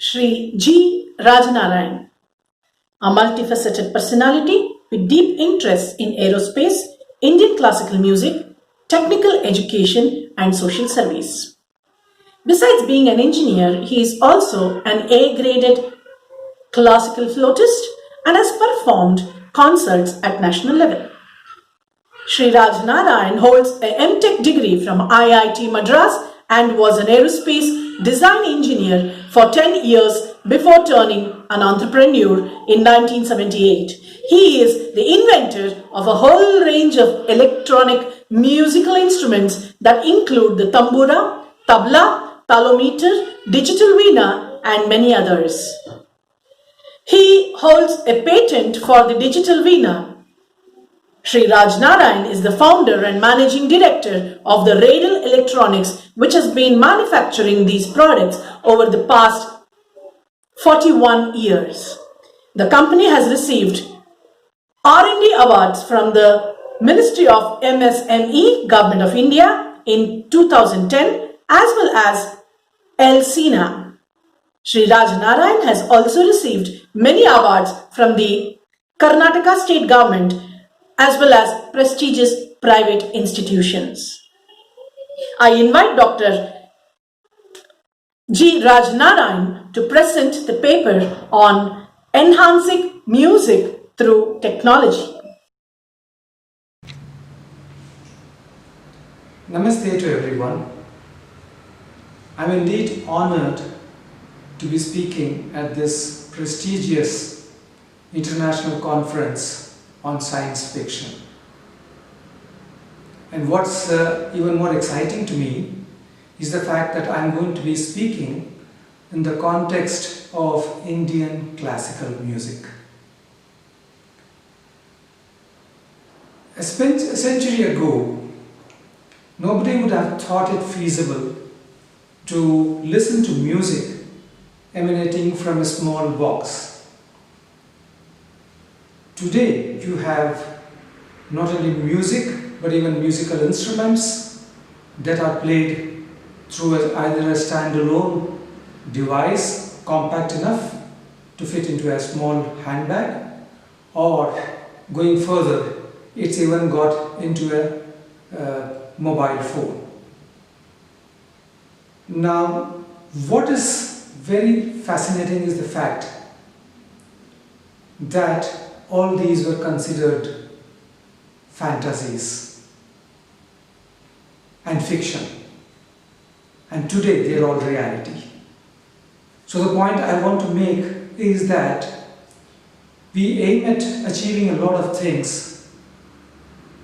Shri G. Rajanarayan, a multifaceted personality with deep interests in aerospace, Indian classical music, technical education, and social service. Besides being an engineer, he is also an A-graded classical flautist and has performed concerts at national level. Shri Raj Narayan holds a MTech degree from IIT Madras and was an aerospace design engineer for 10 years before turning an entrepreneur in 1978. He is the inventor of a whole range of electronic musical instruments that include the tambura, tabla, talometer, digital veena, and many others. He holds a patent for the digital veena. Shri Raj Narayan is the founder and managing director of the Radel Electronics, which has been manufacturing these products over the past 41 years. The company has received R&D awards from the Ministry of MSME, Government of India in 2010 as well as ELSINA. Shri Raj Narayan has also received many awards from the Karnataka state government as well as prestigious private institutions. I invite Dr. G. Raj Narayan to present the paper on enhancing music through technology. Namaste to everyone. I'm indeed honored to be speaking at this prestigious international conference on science fiction. And what's even more exciting to me is the fact that I'm going to be speaking in the context of Indian classical music. A century ago, nobody would have thought it feasible to listen to music emanating from a small box. Today, you have not only music, but even musical instruments that are played through either a standalone device, compact enough to fit into a small handbag, or going further, it's even got into a mobile phone. Now, what is very fascinating is the fact that all these were considered fantasies and fiction, and today they are all reality. So the point I want to make is that we aim at achieving a lot of things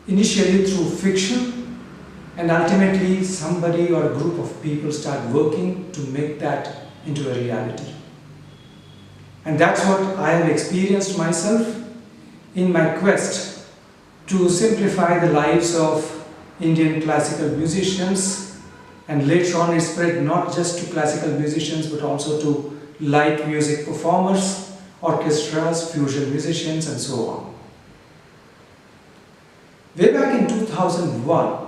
initially through fiction, and ultimately somebody or a group of people start working to make that into a reality. And that's what I have experienced myself in my quest to simplify the lives of Indian classical musicians, and later on it spread not just to classical musicians but also to light music performers, orchestras, fusion musicians, and so on. Way back in 2001,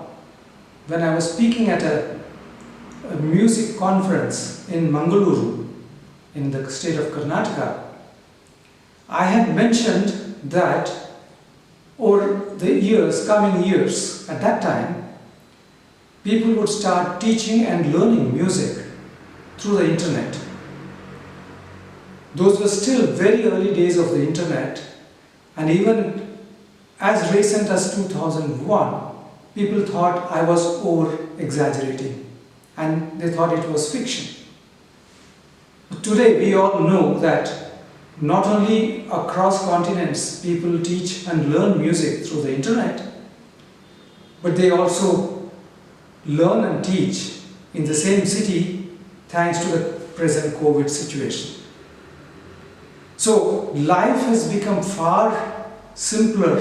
when I was speaking at a music conference in Mangaluru in the state of Karnataka, I had mentioned that over the coming years, at that time, people would start teaching and learning music through the internet. Those were still very early days of the internet, and even as recent as 2001, people thought I was over-exaggerating and they thought it was fiction. But today we all know that not only across continents people teach and learn music through the internet, but they also learn and teach in the same city thanks to the present COVID situation. So life has become far simpler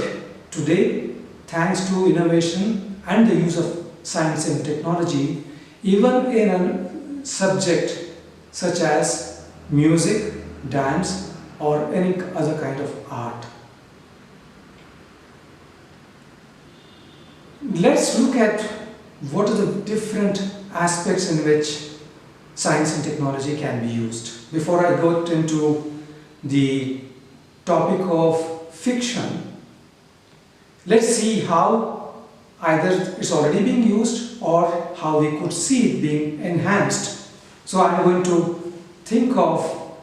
today thanks to innovation and the use of science and technology, even in a subject such as music, dance, or any other kind of art. Let's look at what are the different aspects in which science and technology can be used. before I got into the topic of fiction, let's see how either it's already being used or how we could see it being enhanced. So I'm going to think of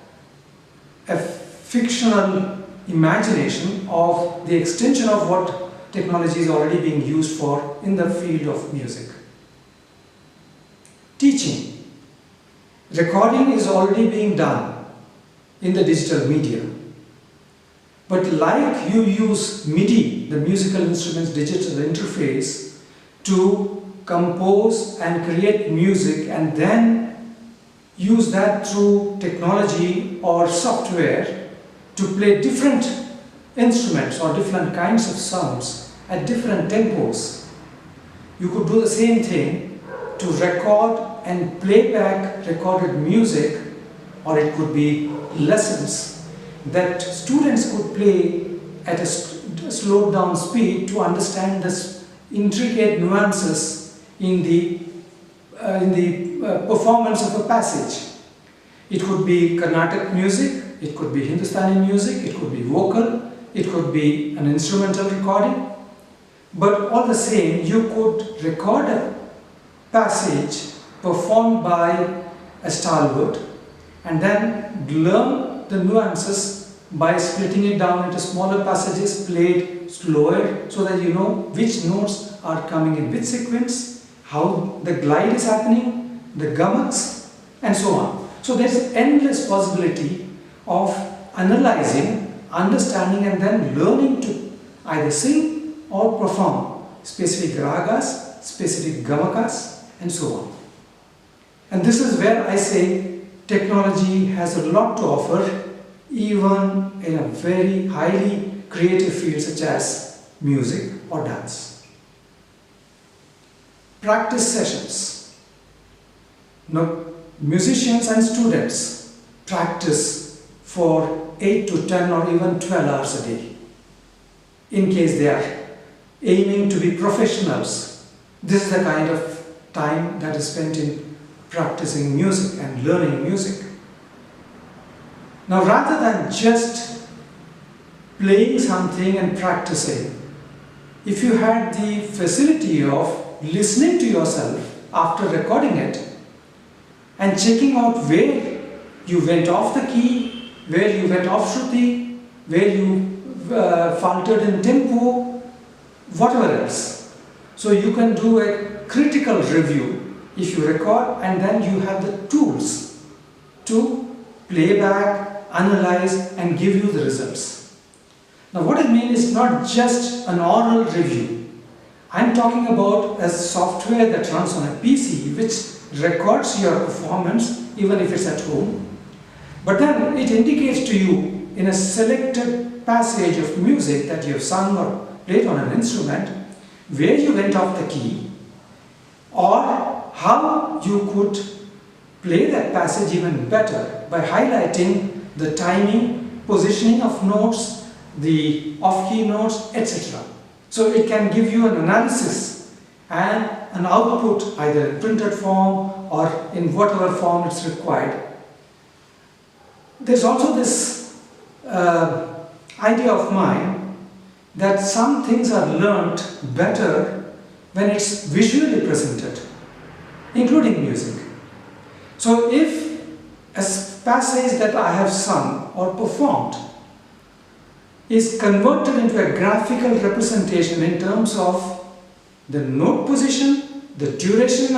a fictional imagination of the extension of what technology is already being used for in the field of music. Teaching. Recording is already being done in the digital media. But like you use MIDI, the musical instruments digital interface, to compose and create music and then use that through technology or software to play different instruments or different kinds of sounds at different tempos. You could do the same thing to record and play back recorded music, or it could be lessons that students could play at a slowed down speed to understand the intricate nuances in the performance of a passage. It could be Carnatic music, it could be Hindustani music, it could be vocal, it could be an instrumental recording. But all the same, you could record a passage performed by a stalwart and then learn the nuances by splitting it down into smaller passages played slower so that you know which notes are coming in which sequence, how the glide is happening, the gumaks, and so on. So there's endless possibility of analyzing, understanding, and then learning to either sing or perform specific ragas, specific gamakas, and so on. And this is where I say technology has a lot to offer, even in a very highly creative field such as music or dance. Practice sessions. Now, musicians and students practice for 8 to 10 or even 12 hours a day. In case they are aiming to be professionals, this is the kind of time that is spent in practicing music and learning music. Now, rather than just playing something and practicing, if you had the facility of listening to yourself after recording it and checking out where you went off the key, where you went off shruti, where you faltered in tempo, whatever else. So you can do a critical review if you record, and then you have the tools to play back, analyze, and give you the results. Now what I mean is not just an oral review. I'm talking about a software that runs on a PC which records your performance even if it's at home. But then it indicates to you in a selected passage of music that you have sung or played on an instrument where you went off the key, or how you could play that passage even better by highlighting the timing, positioning of notes, the off-key notes, etc. So it can give you an analysis and an output either in printed form or in whatever form it's required. There's also this idea of mine that some things are learnt better when it's visually presented, including music. So if a passage that I have sung or performed is converted into a graphical representation in terms of the note position, the duration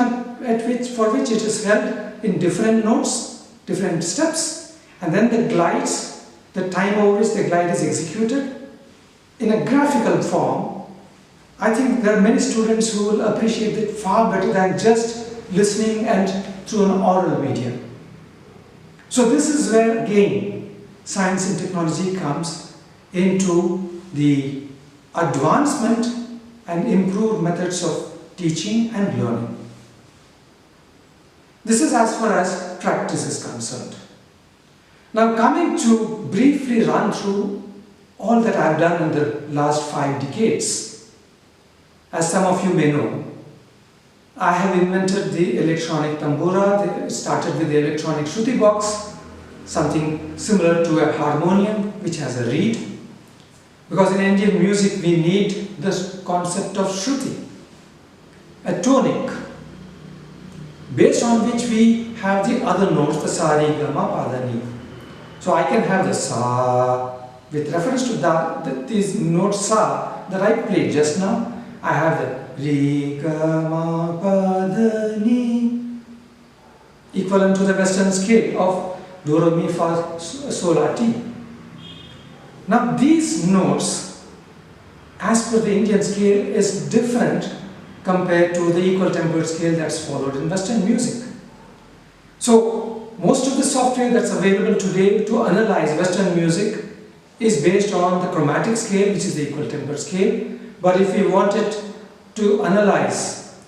for which it is held in different notes, different steps, and then the glides, the time over which the glide is executed in a graphical form, I think there are many students who will appreciate it far better than just listening and through an oral medium. So this is where again science and technology comes into the advancement and improved methods of teaching and learning. This is as far as practice is concerned. Now coming to briefly run through all that I have done in the last 5 decades. As some of you may know, I have invented the electronic tambura. It started with the electronic shruti box, something similar to a harmonium which has a reed. Because in Indian music we need this concept of Shruti, a tonic, based on which we have the other notes, the sa, re, ga, ma, pa, da, ni. So I can have the sa, with reference to these notes sa that I played just now. I have the re, ga, ma, pa, da, ni, equivalent to the Western scale of do, re, mi, fa, sol, la, ti. Now these notes, as per the Indian scale, is different compared to the equal tempered scale that's followed in Western music. So most of the software that's available today to analyze Western music is based on the chromatic scale, which is the equal tempered scale. But if we wanted to analyze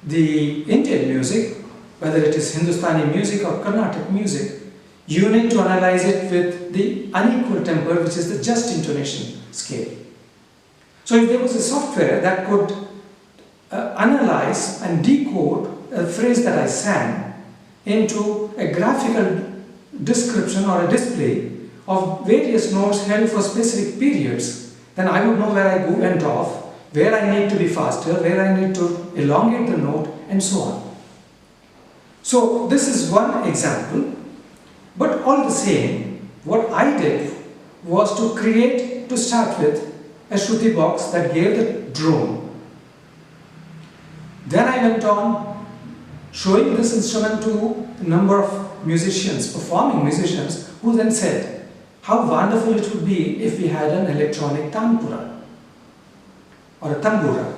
the Indian music, whether it is Hindustani music or Carnatic music, you need to analyze it with the unequal temper, which is the just intonation scale. So if there was a software that could analyze and decode a phrase that I sang into a graphical description or a display of various notes held for specific periods, then I would know where I went off, where I need to be faster, where I need to elongate the note, and so on. So this is one example. But all the same, what I did was to create, to start with, a Shruti box that gave the drone. Then I went on showing this instrument to a number of musicians, performing musicians, who then said how wonderful it would be if we had an electronic tanpura or a tambura.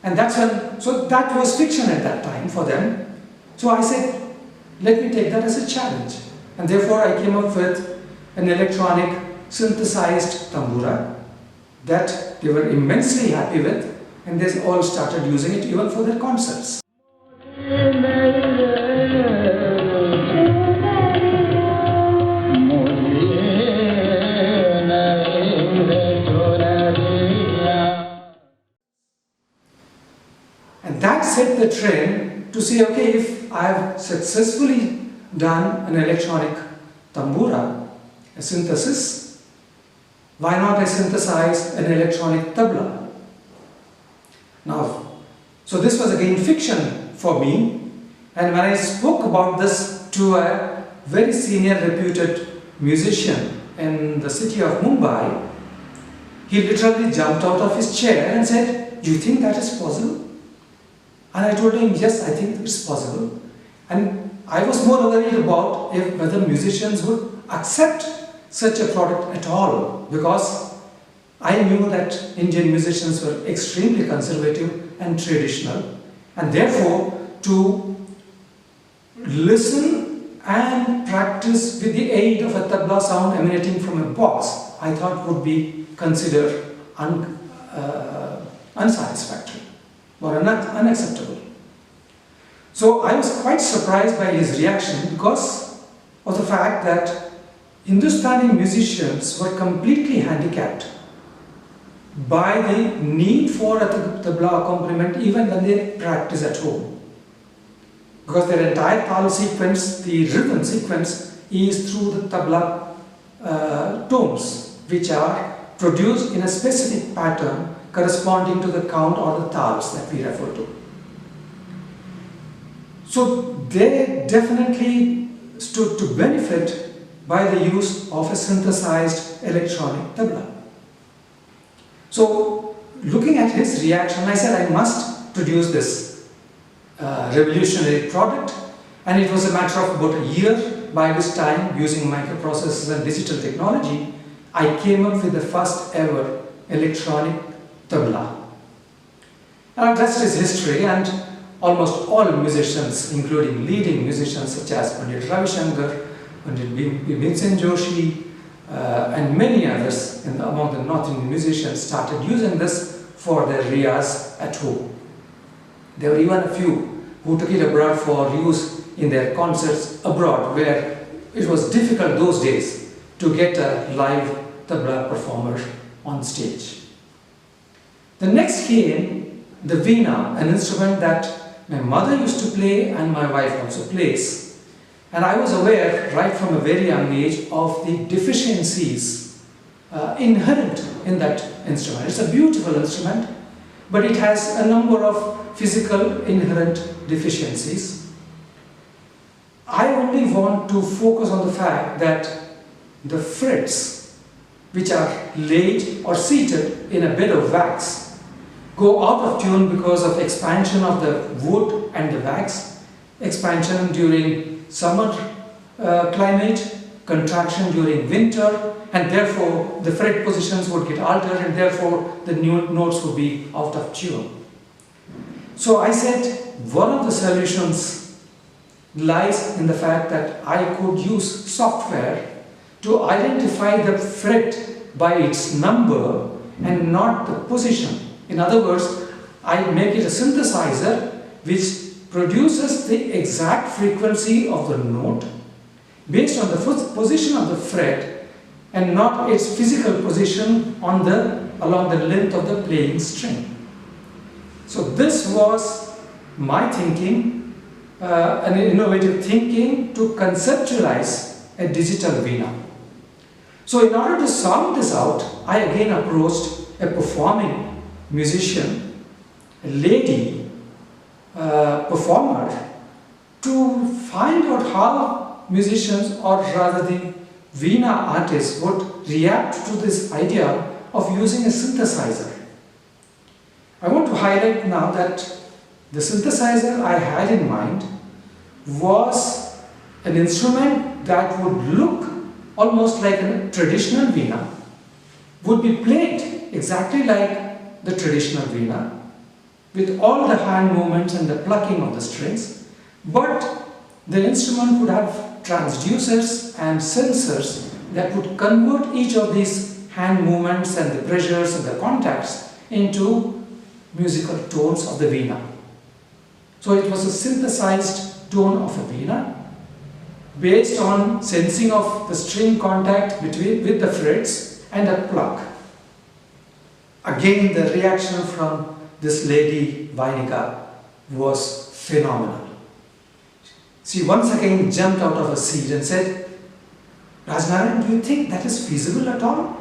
And that's when, so that was fiction at that time for them. So I said, let me take that as a challenge. And therefore I came up with an electronic synthesized tambura that they were immensely happy with, and they all started using it even for their concerts. And that set the trend to say, okay, if I have successfully done an electronic tambura, a synthesis, why not I synthesize an electronic tabla? Now, so this was again fiction for me, and when I spoke about this to a very senior reputed musician in the city of Mumbai, he literally jumped out of his chair and said, "Do you think that is possible?" And I told him, "Yes, I think it's possible." And I was more worried about whether musicians would accept such a product at all, because I knew that Indian musicians were extremely conservative and traditional, and therefore to listen and practice with the aid of a tabla sound emanating from a box, I thought would be considered unsatisfactory or unacceptable. So I was quite surprised by his reaction because of the fact that Hindustani musicians were completely handicapped by the need for a tabla accompaniment even when they practice at home. Because their entire tal sequence, the rhythm sequence, is through the tabla tones, which are produced in a specific pattern corresponding to the count or the tals that we refer to. So they definitely stood to benefit by the use of a synthesized electronic tabla. So looking at his reaction, I said I must produce this revolutionary product, and it was a matter of about a year by this time, using microprocessors and digital technology, I came up with the first ever electronic tabla. And the rest is history, and almost all musicians, including leading musicians such as Pandit Ravi Shankar, Pandit Bhimsen Joshi, and many others among the North Indian musicians started using this for their riyas at home. There were even a few who took it abroad for use in their concerts abroad, where it was difficult those days to get a live tabla performer on stage. The next came the veena, an instrument that my mother used to play and my wife also plays. And I was aware right from a very young age of the deficiencies inherent in that instrument. It's a beautiful instrument, but it has a number of physical inherent deficiencies. I only want to focus on the fact that the frets, which are laid or seated in a bed of wax, go out of tune because of expansion of the wood and the wax, expansion during summer climate, contraction during winter, and therefore the fret positions would get altered and therefore the new notes would be out of tune. So I said one of the solutions lies in the fact that I could use software to identify the fret by its number and not the position. In other words, I make it a synthesizer which produces the exact frequency of the note based on the position of the fret and not its physical position on along the length of the playing string. So this was my thinking, an innovative thinking to conceptualize a digital veena. So in order to sound this out, I again approached a performing musician, a lady performer, to find out how musicians, or rather the veena artists, would react to this idea of using a synthesizer. I want to highlight now that the synthesizer I had in mind was an instrument that would look almost like a traditional veena, would be played exactly like the traditional veena, with all the hand movements and the plucking of the strings, but the instrument would have transducers and sensors that would convert each of these hand movements and the pressures and the contacts into musical tones of the veena. So it was a synthesized tone of a veena based on sensing of the string contact with the frets and a pluck. Again, the reaction from this lady Vainika was phenomenal. She once again jumped out of her seat and said, Rajnarayan, do you think that is feasible at all?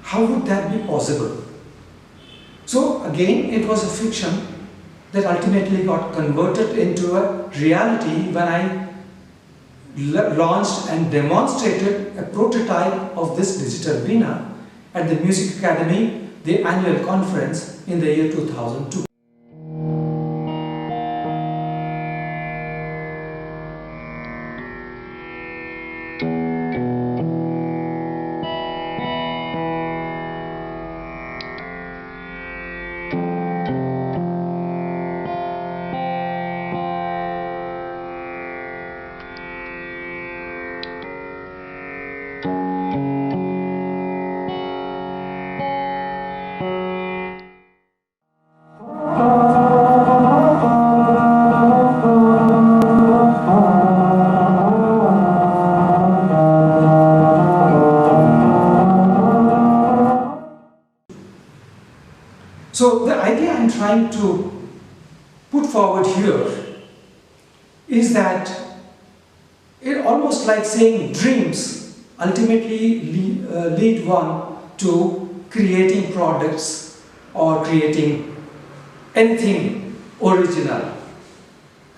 How would that be possible? So again, it was a fiction that ultimately got converted into a reality when I launched and demonstrated a prototype of this digital veena at the Music Academy, the annual conference in the year 2002. So the idea I'm trying to put forward here is that it almost like saying dreams ultimately lead one to creating products or creating anything original.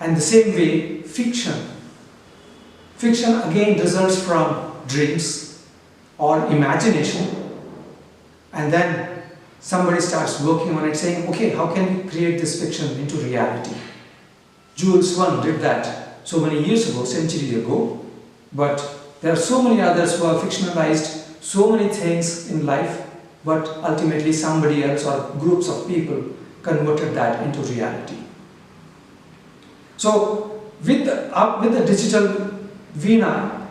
And the same way, fiction. Fiction again results from dreams or imagination, and then somebody starts working on it saying, okay, how can we create this fiction into reality? Jules Verne did that so many years ago, centuries ago, but there are so many others who have fictionalized so many things in life, but ultimately somebody else or groups of people converted that into reality. So with the digital veena,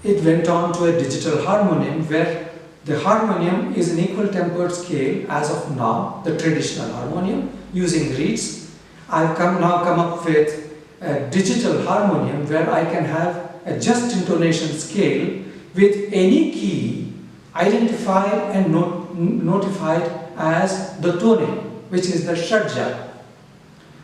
it went on to a digital harmonium where the harmonium is an equal tempered scale as of now, the traditional harmonium using reeds. I've now come up with a digital harmonium where I can have a just intonation scale with any key identified and notified as the tone, which is the shadja.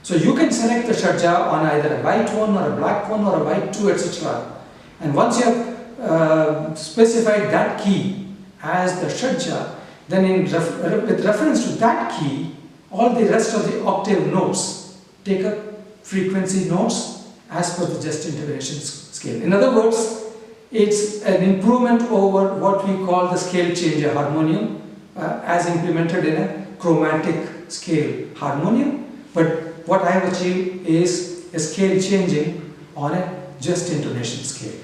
So you can select the shadja on either a white one or a black one or a white two, etc. And once you have specified that key as the shadja, then with reference to that key, all the rest of the octave notes take up frequency notes as per the just intonation scale. In other words, it's an improvement over what we call the scale changer harmonium as implemented in a chromatic scale harmonium. But what I have achieved is a scale changing on a just intonation scale.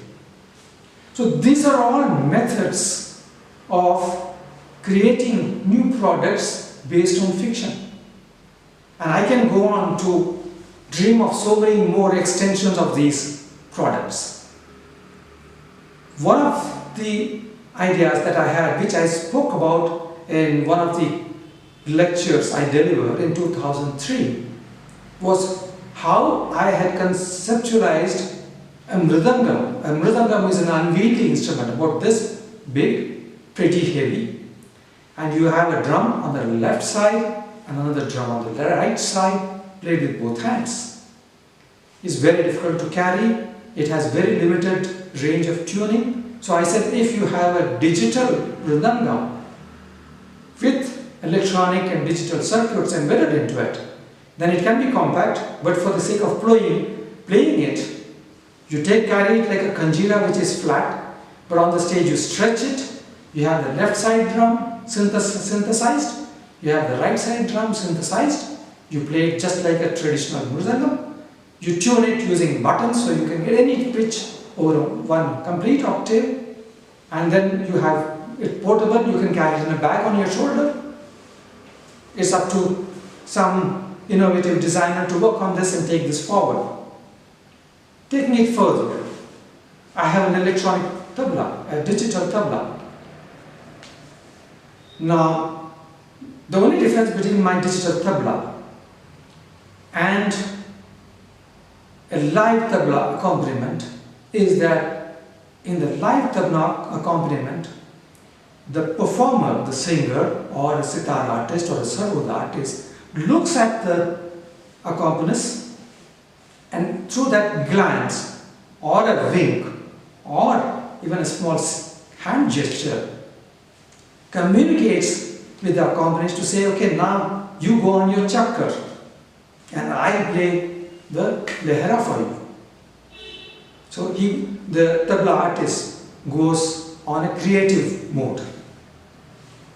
So these are all methods of creating new products based on fiction. And I can go on to dream of so many more extensions of these products. One of the ideas that I had, which I spoke about in one of the lectures I delivered in 2003, was how I had conceptualized a mridangam. A mridangam is an unwieldy instrument, about this big, pretty heavy, and you have a drum on the left side and another drum on the right side, played with both hands. It's very difficult to carry. It has very limited range of tuning. So I said, if you have a digital mridangam with electronic and digital circuits embedded into it, then it can be compact, but for the sake of playing it, you carry it like a kanjira, which is flat, but on the stage you stretch it. You have the left side drum synthesized, you have the right side drum synthesized. You play it just like a traditional mridangam. You tune it using buttons, so you can get any pitch over one complete octave, and then you have it portable. You can carry it in a bag on your shoulder. It's up to some innovative designer to work on this and take this forward. Taking it further, I have an electronic tabla, a digital tabla. Now, the only difference between my digital tabla and a live tabla accompaniment is that in the live tabla accompaniment, the performer, the singer or a sitar artist or a sarod artist looks at the accompanist, and through that glance or a wink or even a small hand gesture communicates with the accompanist to say, okay, now you go on your chakkar and I play the lehra for you. So the tabla artist goes on a creative mode.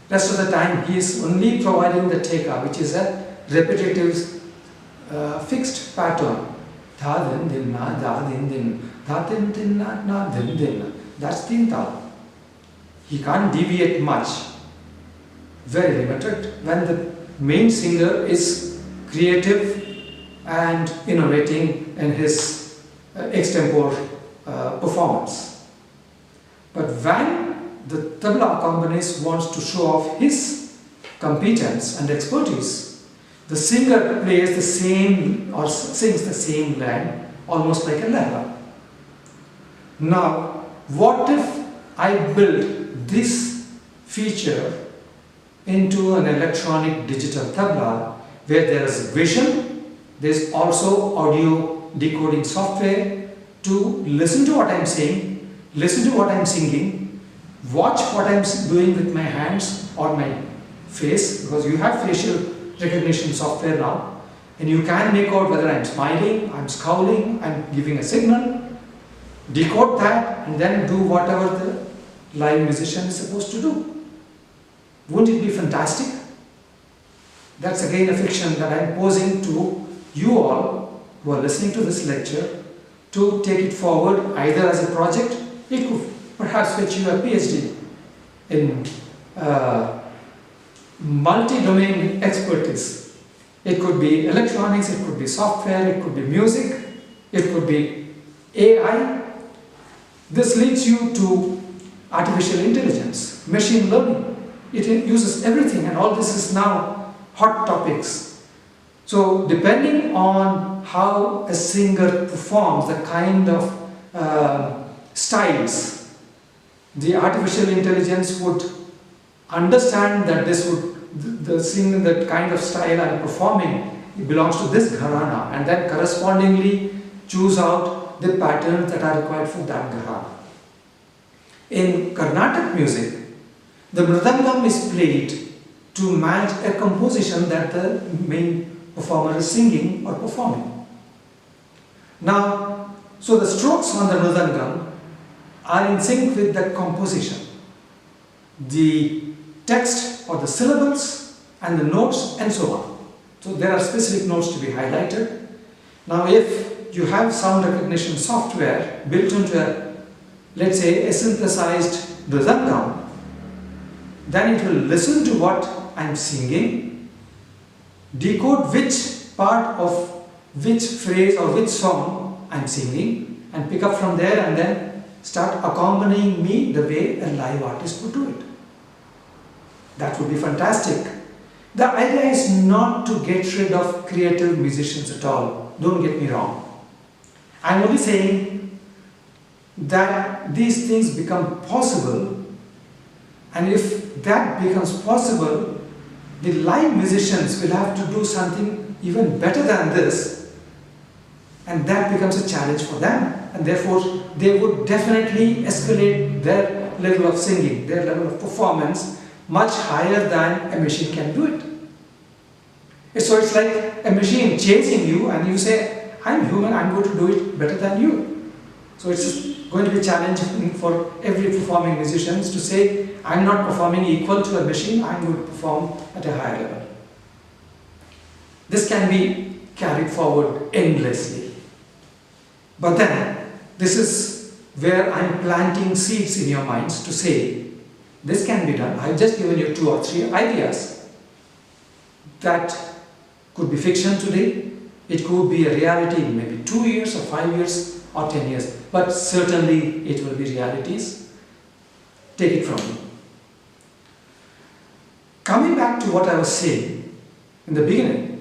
Rest of the time he is only providing the teka, which is a repetitive fixed pattern. Dha din din na, da din din, da din din na din din. That's tin tal. He can't deviate much. Very limited. When the main singer is creative and innovating in his extempore performance. But when the tabla accompanist wants to show off his competence and expertise, the singer plays the same or sings the same line, almost like a lehra. Now, what if I build this feature into an electronic digital tabla where there is vision, there is also audio decoding software to listen to what I am saying, listen to what I am singing, watch what I am doing with my hands or my face, because you have facial recognition software now, and you can make out whether I am smiling, I am scowling, I am giving a signal, decode that, and then do whatever the live musician is supposed to do. Wouldn't it be fantastic? That's again a fiction that I am posing to you all who are listening to this lecture to take it forward either as a project. It could perhaps fetch you a PhD in multi-domain expertise. It could be electronics, it could be software, it could be music, it could be AI. This leads you to artificial intelligence, machine learning. It uses everything, and all this is now hot topics. So depending on how a singer performs, the kind of styles, the artificial intelligence would understand that the singer, that kind of style I'm performing belongs to this gharana, and then correspondingly choose out the patterns that are required for that gharana. In Carnatic music, the mridangam is played to match a composition that the main performer is singing or performing. Now, so the strokes on the mridangam are in sync with the composition, the text or the syllables and the notes and so on. So there are specific notes to be highlighted. Now if you have sound recognition software built into a, let's say, a synthesized mridangam, then it will listen to what I'm singing, decode which part of which phrase or which song I'm singing, and pick up from there and then start accompanying me the way a live artist would do it. That would be fantastic. The idea is not to get rid of creative musicians at all. Don't get me wrong. I'm only saying that these things become possible, and if that becomes possible, the live musicians will have to do something even better than this, and that becomes a challenge for them, and therefore they would definitely escalate their level of singing, their level of performance much higher than a machine can do it. So it's like a machine chasing you and you say, I'm human, I'm going to do it better than you. So it's going to be challenging for every performing musician to say, I'm not performing equal to a machine, I'm going to perform at a higher level. This can be carried forward endlessly. But then, this is where I'm planting seeds in your minds to say, this can be done. I've just given you 2 or 3 ideas. That could be fiction today, it could be a reality in maybe 2 years or 5 years or 10 years, but certainly it will be realities. Take it from me. Coming back to what I was saying in the beginning,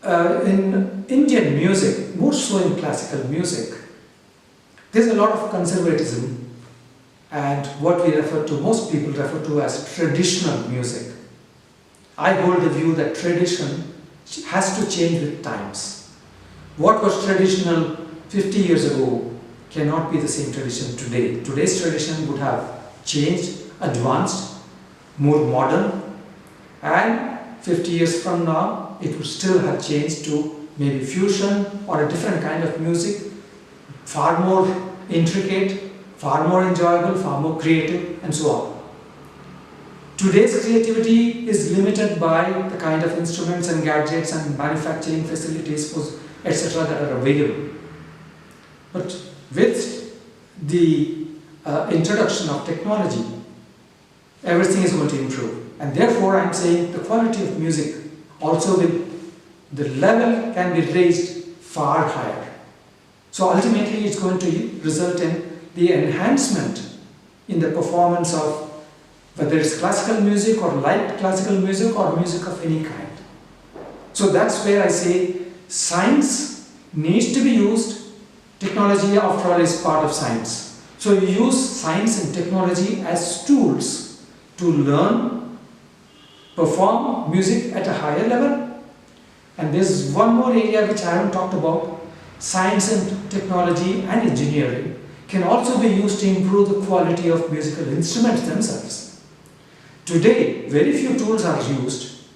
in Indian music, more so in classical music, there's a lot of conservatism and what most people refer to as traditional music. I hold the view that tradition has to change with times. What was traditional 50 years ago cannot be the same tradition today. Today's tradition would have changed, advanced, more modern, and 50 years from now it would still have changed to maybe fusion or a different kind of music, far more intricate, far more enjoyable, far more creative, and so on. Today's creativity is limited by the kind of instruments and gadgets and manufacturing facilities, etc. that are available. But with the introduction of technology, everything is going to improve. And therefore, I'm saying the quality of music also the level can be raised far higher. So ultimately, it's going to result in the enhancement in the performance of whether it's classical music or light classical music or music of any kind. So that's where I say science needs to be used. Technology, after all, is part of science. So you use science and technology as tools to learn, perform music at a higher level. And there's one more area which I haven't talked about. Science and technology and engineering can also be used to improve the quality of musical instruments themselves. Today, very few tools are used.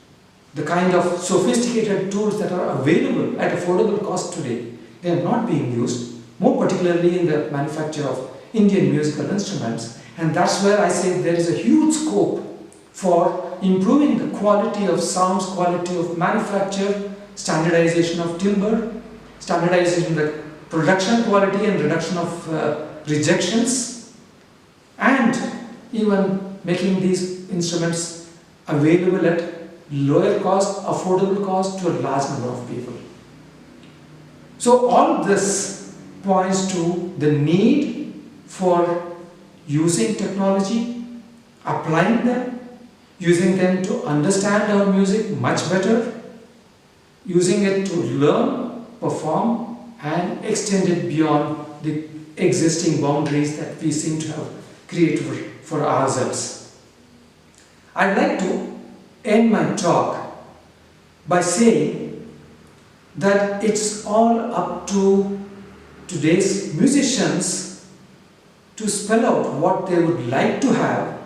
The kind of sophisticated tools that are available at affordable cost today, they are not being used, more particularly in the manufacture of Indian musical instruments. And that's where I say there is a huge scope for improving the quality of sounds, quality of manufacture, standardization of timbre, standardization of the production quality and reduction of rejections, and even making these instruments available at lower cost, affordable cost to a large number of people. So all this points to the need for using technology, applying them, using them to understand our music much better, using it to learn, perform, and extend it beyond the existing boundaries that we seem to have created for ourselves. I'd like to end my talk by saying that it's all up to today's musicians to spell out what they would like to have,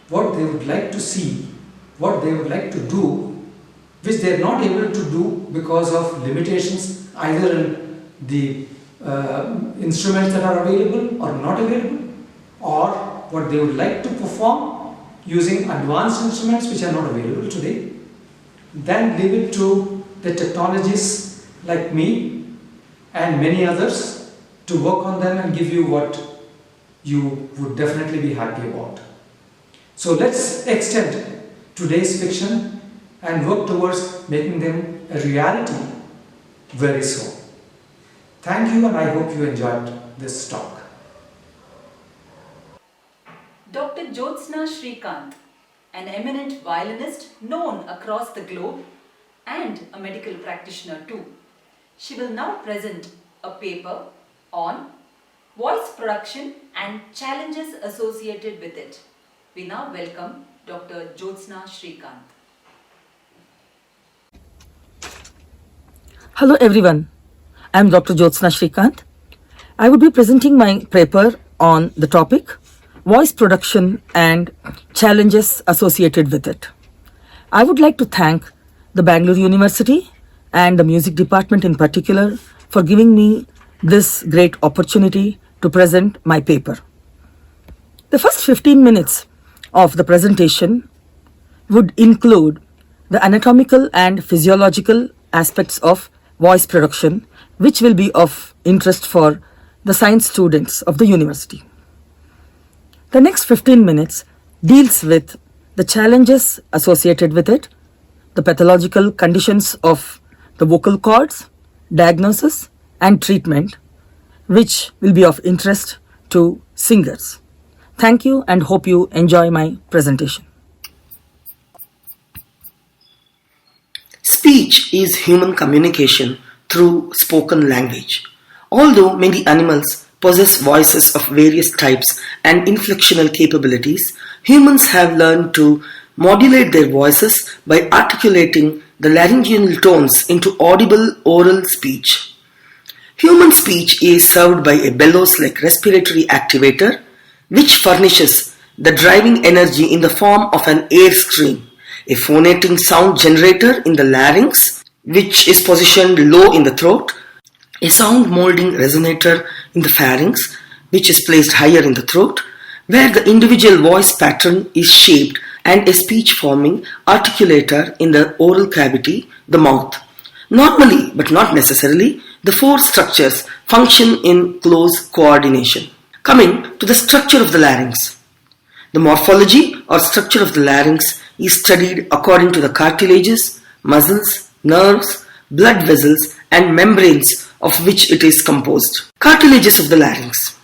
what they would like to see, what they would like to do, which they are not able to do because of limitations either in the instruments that are available or not available, or what they would like to perform using advanced instruments which are not available today. Then leave it to the technologists like me and many others to work on them and give you what you would definitely be happy about. So let's extend today's fiction and work towards making them a reality very soon. Thank you, and I hope you enjoyed this talk. Dr. Jyotsna Srikanth, an eminent violinist known across the globe and a medical practitioner too. She will now present a paper on voice production and challenges associated with it. We now welcome Dr. Jyotsna Srikanth. Hello everyone, I am Dr. Jyotsna Srikanth. I would be presenting my paper on the topic voice production and challenges associated with it. I would like to thank the Bangalore University and the music department in particular for giving me this great opportunity to present my paper. The first 15 minutes of the presentation would include the anatomical and physiological aspects of voice production, which will be of interest for the science students of the university. The next 15 minutes deals with the challenges associated with it, the pathological conditions of the vocal cords, diagnosis and treatment, which will be of interest to singers. Thank you and hope you enjoy my presentation. Speech is human communication through spoken language. Although many animals possess voices of various types and inflectional capabilities, humans have learned to modulate their voices by articulating the laryngeal tones into audible oral speech. Human speech is served by a bellows-like respiratory activator, which furnishes the driving energy in the form of an air stream, a phonating sound generator in the larynx, which is positioned low in the throat, a sound molding resonator in the pharynx, which is placed higher in the throat, where the individual voice pattern is shaped, and a speech-forming articulator in the oral cavity, the mouth. Normally, but not necessarily, the four structures function in close coordination. Coming to the structure of the larynx. The morphology or structure of the larynx is studied according to the cartilages, muscles, nerves, blood vessels and membranes of which it is composed. Cartilages of the larynx.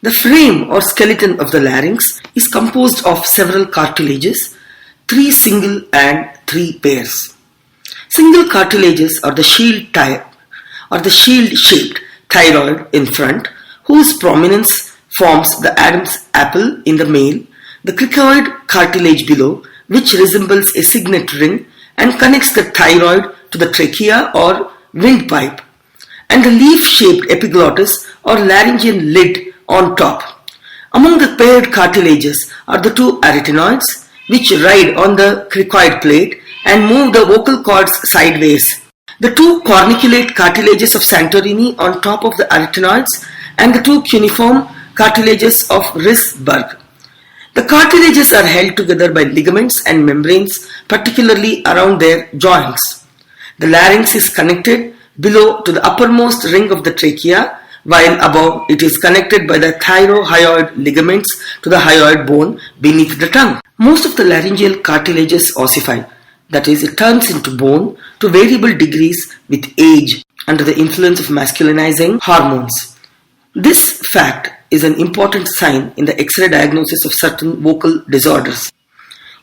The frame or skeleton of the larynx is composed of several cartilages, 3 single and 3 pairs. Single cartilages are the shield type or the shield-shaped thyroid in front, whose prominence forms the Adam's apple in the male, the cricoid cartilage below, which resembles a signet ring and connects the thyroid to the trachea or windpipe, and the leaf-shaped epiglottis or laryngeal lid on top. Among the paired cartilages are the 2 arytenoids, which ride on the cricoid plate and move the vocal cords sideways. The 2 corniculate cartilages of Santorini on top of the arytenoids and the 2 cuneiform cartilages of Risberg. The cartilages are held together by ligaments and membranes, particularly around their joints. The larynx is connected below to the uppermost ring of the trachea, while above it is connected by the thyrohyoid ligaments to the hyoid bone beneath the tongue. Most of the laryngeal cartilages ossify, that is, it turns into bone to variable degrees with age under the influence of masculinizing hormones. This fact is an important sign in the X-ray diagnosis of certain vocal disorders.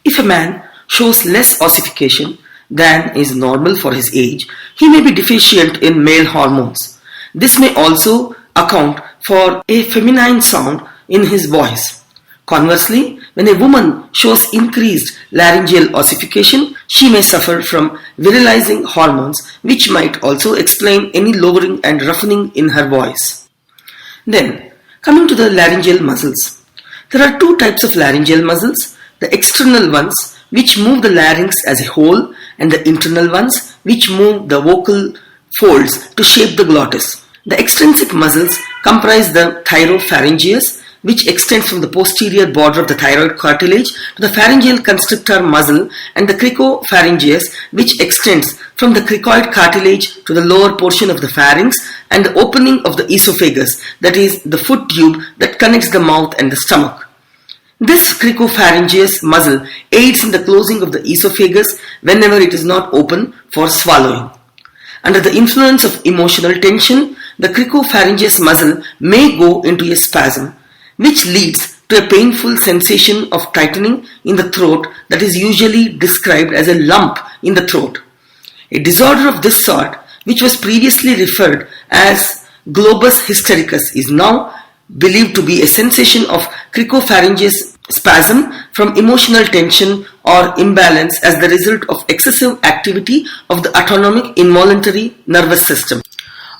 If a man shows less ossification than is normal for his age, he may be deficient in male hormones. This may also account for a feminine sound in his voice. Conversely, when a woman shows increased laryngeal ossification, she may suffer from virilizing hormones, which might also explain any lowering and roughening in her voice. Then, coming to the laryngeal muscles. There are two types of laryngeal muscles, the external ones which move the larynx as a whole and the internal ones which move the vocal folds to shape the glottis. The extrinsic muscles comprise the thyropharyngeus, which extends from the posterior border of the thyroid cartilage to the pharyngeal constrictor muscle, and the cricopharyngeus, which extends from the cricoid cartilage to the lower portion of the pharynx and the opening of the esophagus, that is the foot tube that connects the mouth and the stomach. This cricopharyngeus muscle aids in the closing of the esophagus whenever it is not open for swallowing. Under the influence of emotional tension, the cricopharyngeus muscle may go into a spasm, which leads to a painful sensation of tightening in the throat that is usually described as a lump in the throat. A disorder of this sort, which was previously referred as globus hystericus, is now believed to be a sensation of cricopharyngeus spasm from emotional tension or imbalance as the result of excessive activity of the autonomic involuntary nervous system.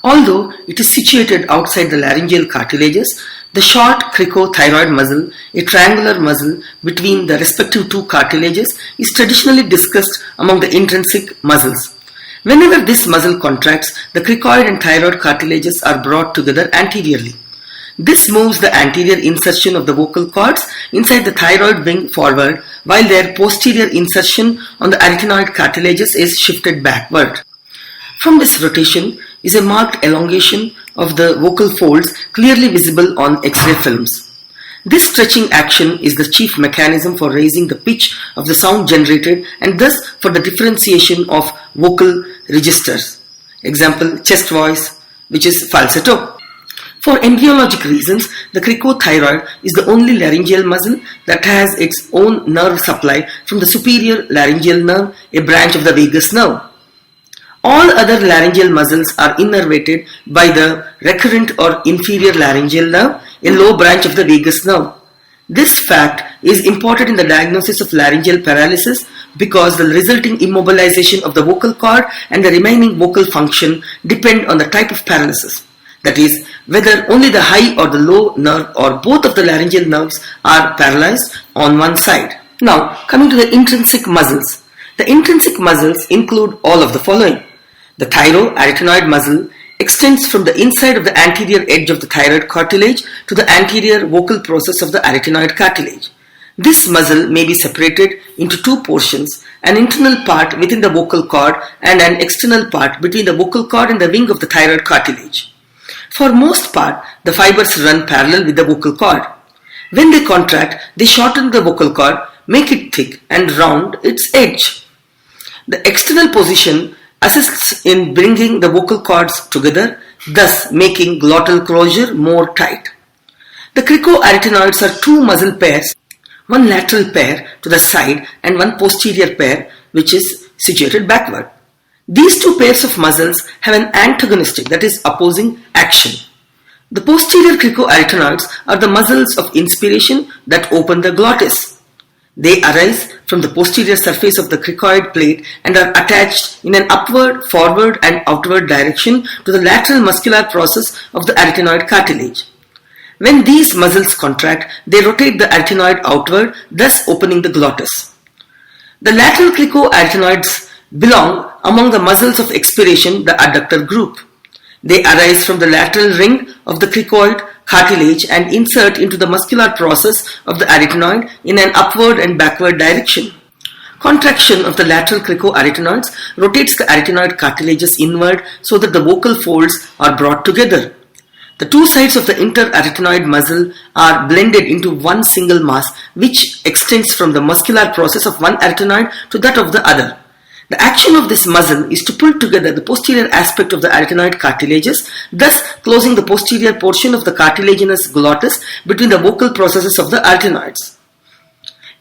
Although it is situated outside the laryngeal cartilages, the short cricothyroid muscle, a triangular muscle between the respective two cartilages, is traditionally discussed among the intrinsic muscles. Whenever this muscle contracts, the cricoid and thyroid cartilages are brought together anteriorly. This moves the anterior insertion of the vocal cords inside the thyroid wing forward, while their posterior insertion on the arytenoid cartilages is shifted backward. From this rotation is a marked elongation of the vocal folds clearly visible on X-ray films. This stretching action is the chief mechanism for raising the pitch of the sound generated and thus for the differentiation of vocal registers. Example, chest voice, which is falsetto. For embryologic reasons, the cricothyroid is the only laryngeal muscle that has its own nerve supply from the superior laryngeal nerve, a branch of the vagus nerve. All other laryngeal muscles are innervated by the recurrent or inferior laryngeal nerve, a low branch of the vagus nerve. This fact is important in the diagnosis of laryngeal paralysis because the resulting immobilization of the vocal cord and the remaining vocal function depend on the type of paralysis. That is, whether only the high or the low nerve or both of the laryngeal nerves are paralyzed on one side. Now, coming to the intrinsic muscles. The intrinsic muscles include all of the following. The thyroarytenoid muscle extends from the inside of the anterior edge of the thyroid cartilage to the anterior vocal process of the arytenoid cartilage. This muscle may be separated into two portions, an internal part within the vocal cord and an external part between the vocal cord and the wing of the thyroid cartilage. For most part, the fibers run parallel with the vocal cord. When they contract, they shorten the vocal cord, make it thick and round its edge. The external position assists in bringing the vocal cords together, thus making glottal closure more tight. The cricoarytenoids are two muscle pairs, one lateral pair to the side and one posterior pair which is situated backward. These two pairs of muscles have an antagonistic, that is opposing action. The posterior cricoarytenoids are the muscles of inspiration that open the glottis. They arise from the posterior surface of the cricoid plate and are attached in an upward, forward and outward direction to the lateral muscular process of the arytenoid cartilage. When these muscles contract, they rotate the arytenoid outward, thus opening the glottis. The lateral cricoarytenoids belong among the muscles of expiration, the adductor group. They arise from the lateral ring of the cricoid cartilage and insert into the muscular process of the arytenoid in an upward and backward direction. Contraction of the lateral cricoarytenoids rotates the arytenoid cartilages inward so that the vocal folds are brought together. The two sides of the interarytenoid muscle are blended into one single mass which extends from the muscular process of one arytenoid to that of the other. The action of this muscle is to pull together the posterior aspect of the arytenoid cartilages, thus closing the posterior portion of the cartilaginous glottis between the vocal processes of the arytenoids.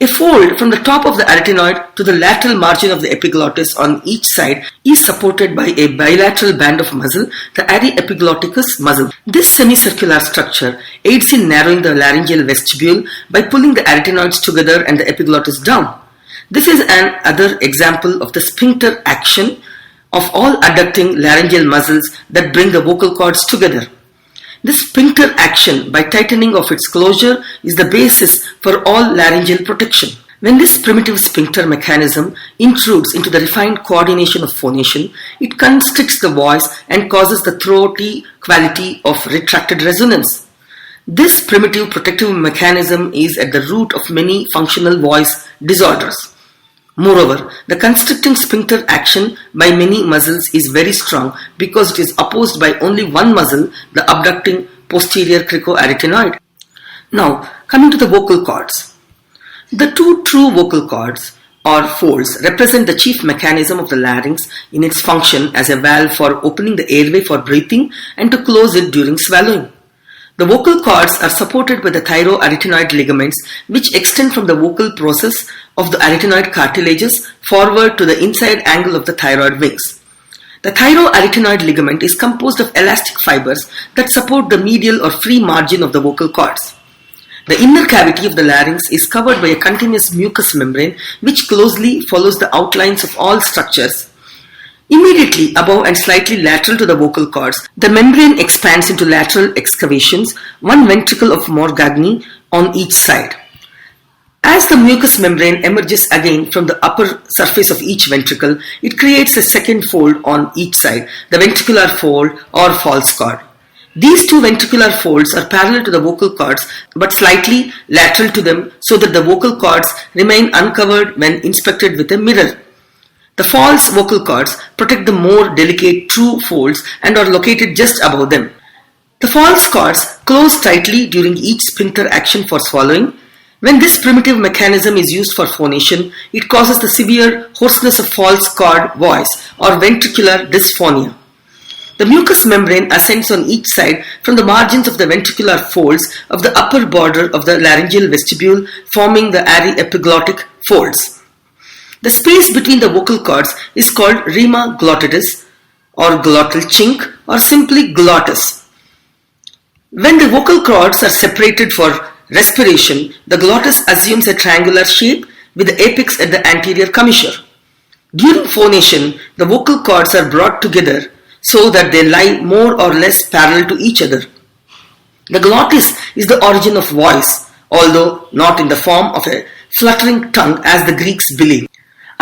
A fold from the top of the arytenoid to the lateral margin of the epiglottis on each side is supported by a bilateral band of muscle, the aryepiglotticus muscle. This semicircular structure aids in narrowing the laryngeal vestibule by pulling the arytenoids together and the epiglottis down. This is another example of the sphincter action of all adducting laryngeal muscles that bring the vocal cords together. This sphincter action, by tightening of its closure, is the basis for all laryngeal protection. When this primitive sphincter mechanism intrudes into the refined coordination of phonation, it constricts the voice and causes the throaty quality of retracted resonance. This primitive protective mechanism is at the root of many functional voice disorders. Moreover, the constricting sphincter action by many muscles is very strong because it is opposed by only one muscle, the abducting posterior cricoarytenoid. Now, coming to the vocal cords. The two true vocal cords or folds represent the chief mechanism of the larynx in its function as a valve for opening the airway for breathing and to close it during swallowing. The vocal cords are supported by the thyroarytenoid ligaments, which extend from the vocal process of the arytenoid cartilages forward to the inside angle of the thyroid wings. The thyroarytenoid ligament is composed of elastic fibers that support the medial or free margin of the vocal cords. The inner cavity of the larynx is covered by a continuous mucous membrane which closely follows the outlines of all structures. Immediately above and slightly lateral to the vocal cords, the membrane expands into lateral excavations, one ventricle of Morgagni on each side. As the mucous membrane emerges again from the upper surface of each ventricle, it creates a second fold on each side, the ventricular fold or false cord. These two ventricular folds are parallel to the vocal cords but slightly lateral to them so that the vocal cords remain uncovered when inspected with a mirror. The false vocal cords protect the more delicate true folds and are located just above them. The false cords close tightly during each sphincter action for swallowing. When this primitive mechanism is used for phonation, it causes the severe hoarseness of false cord voice or ventricular dysphonia. The mucous membrane ascends on each side from the margins of the ventricular folds of the upper border of the laryngeal vestibule, forming the aryepiglottic folds. The space between the vocal cords is called rima glottidis or glottal chink or simply glottis. When the vocal cords are separated for respiration, the glottis assumes a triangular shape with the apex at the anterior commissure. During phonation, the vocal cords are brought together so that they lie more or less parallel to each other. The glottis is the origin of voice, although not in the form of a fluttering tongue as the Greeks believed.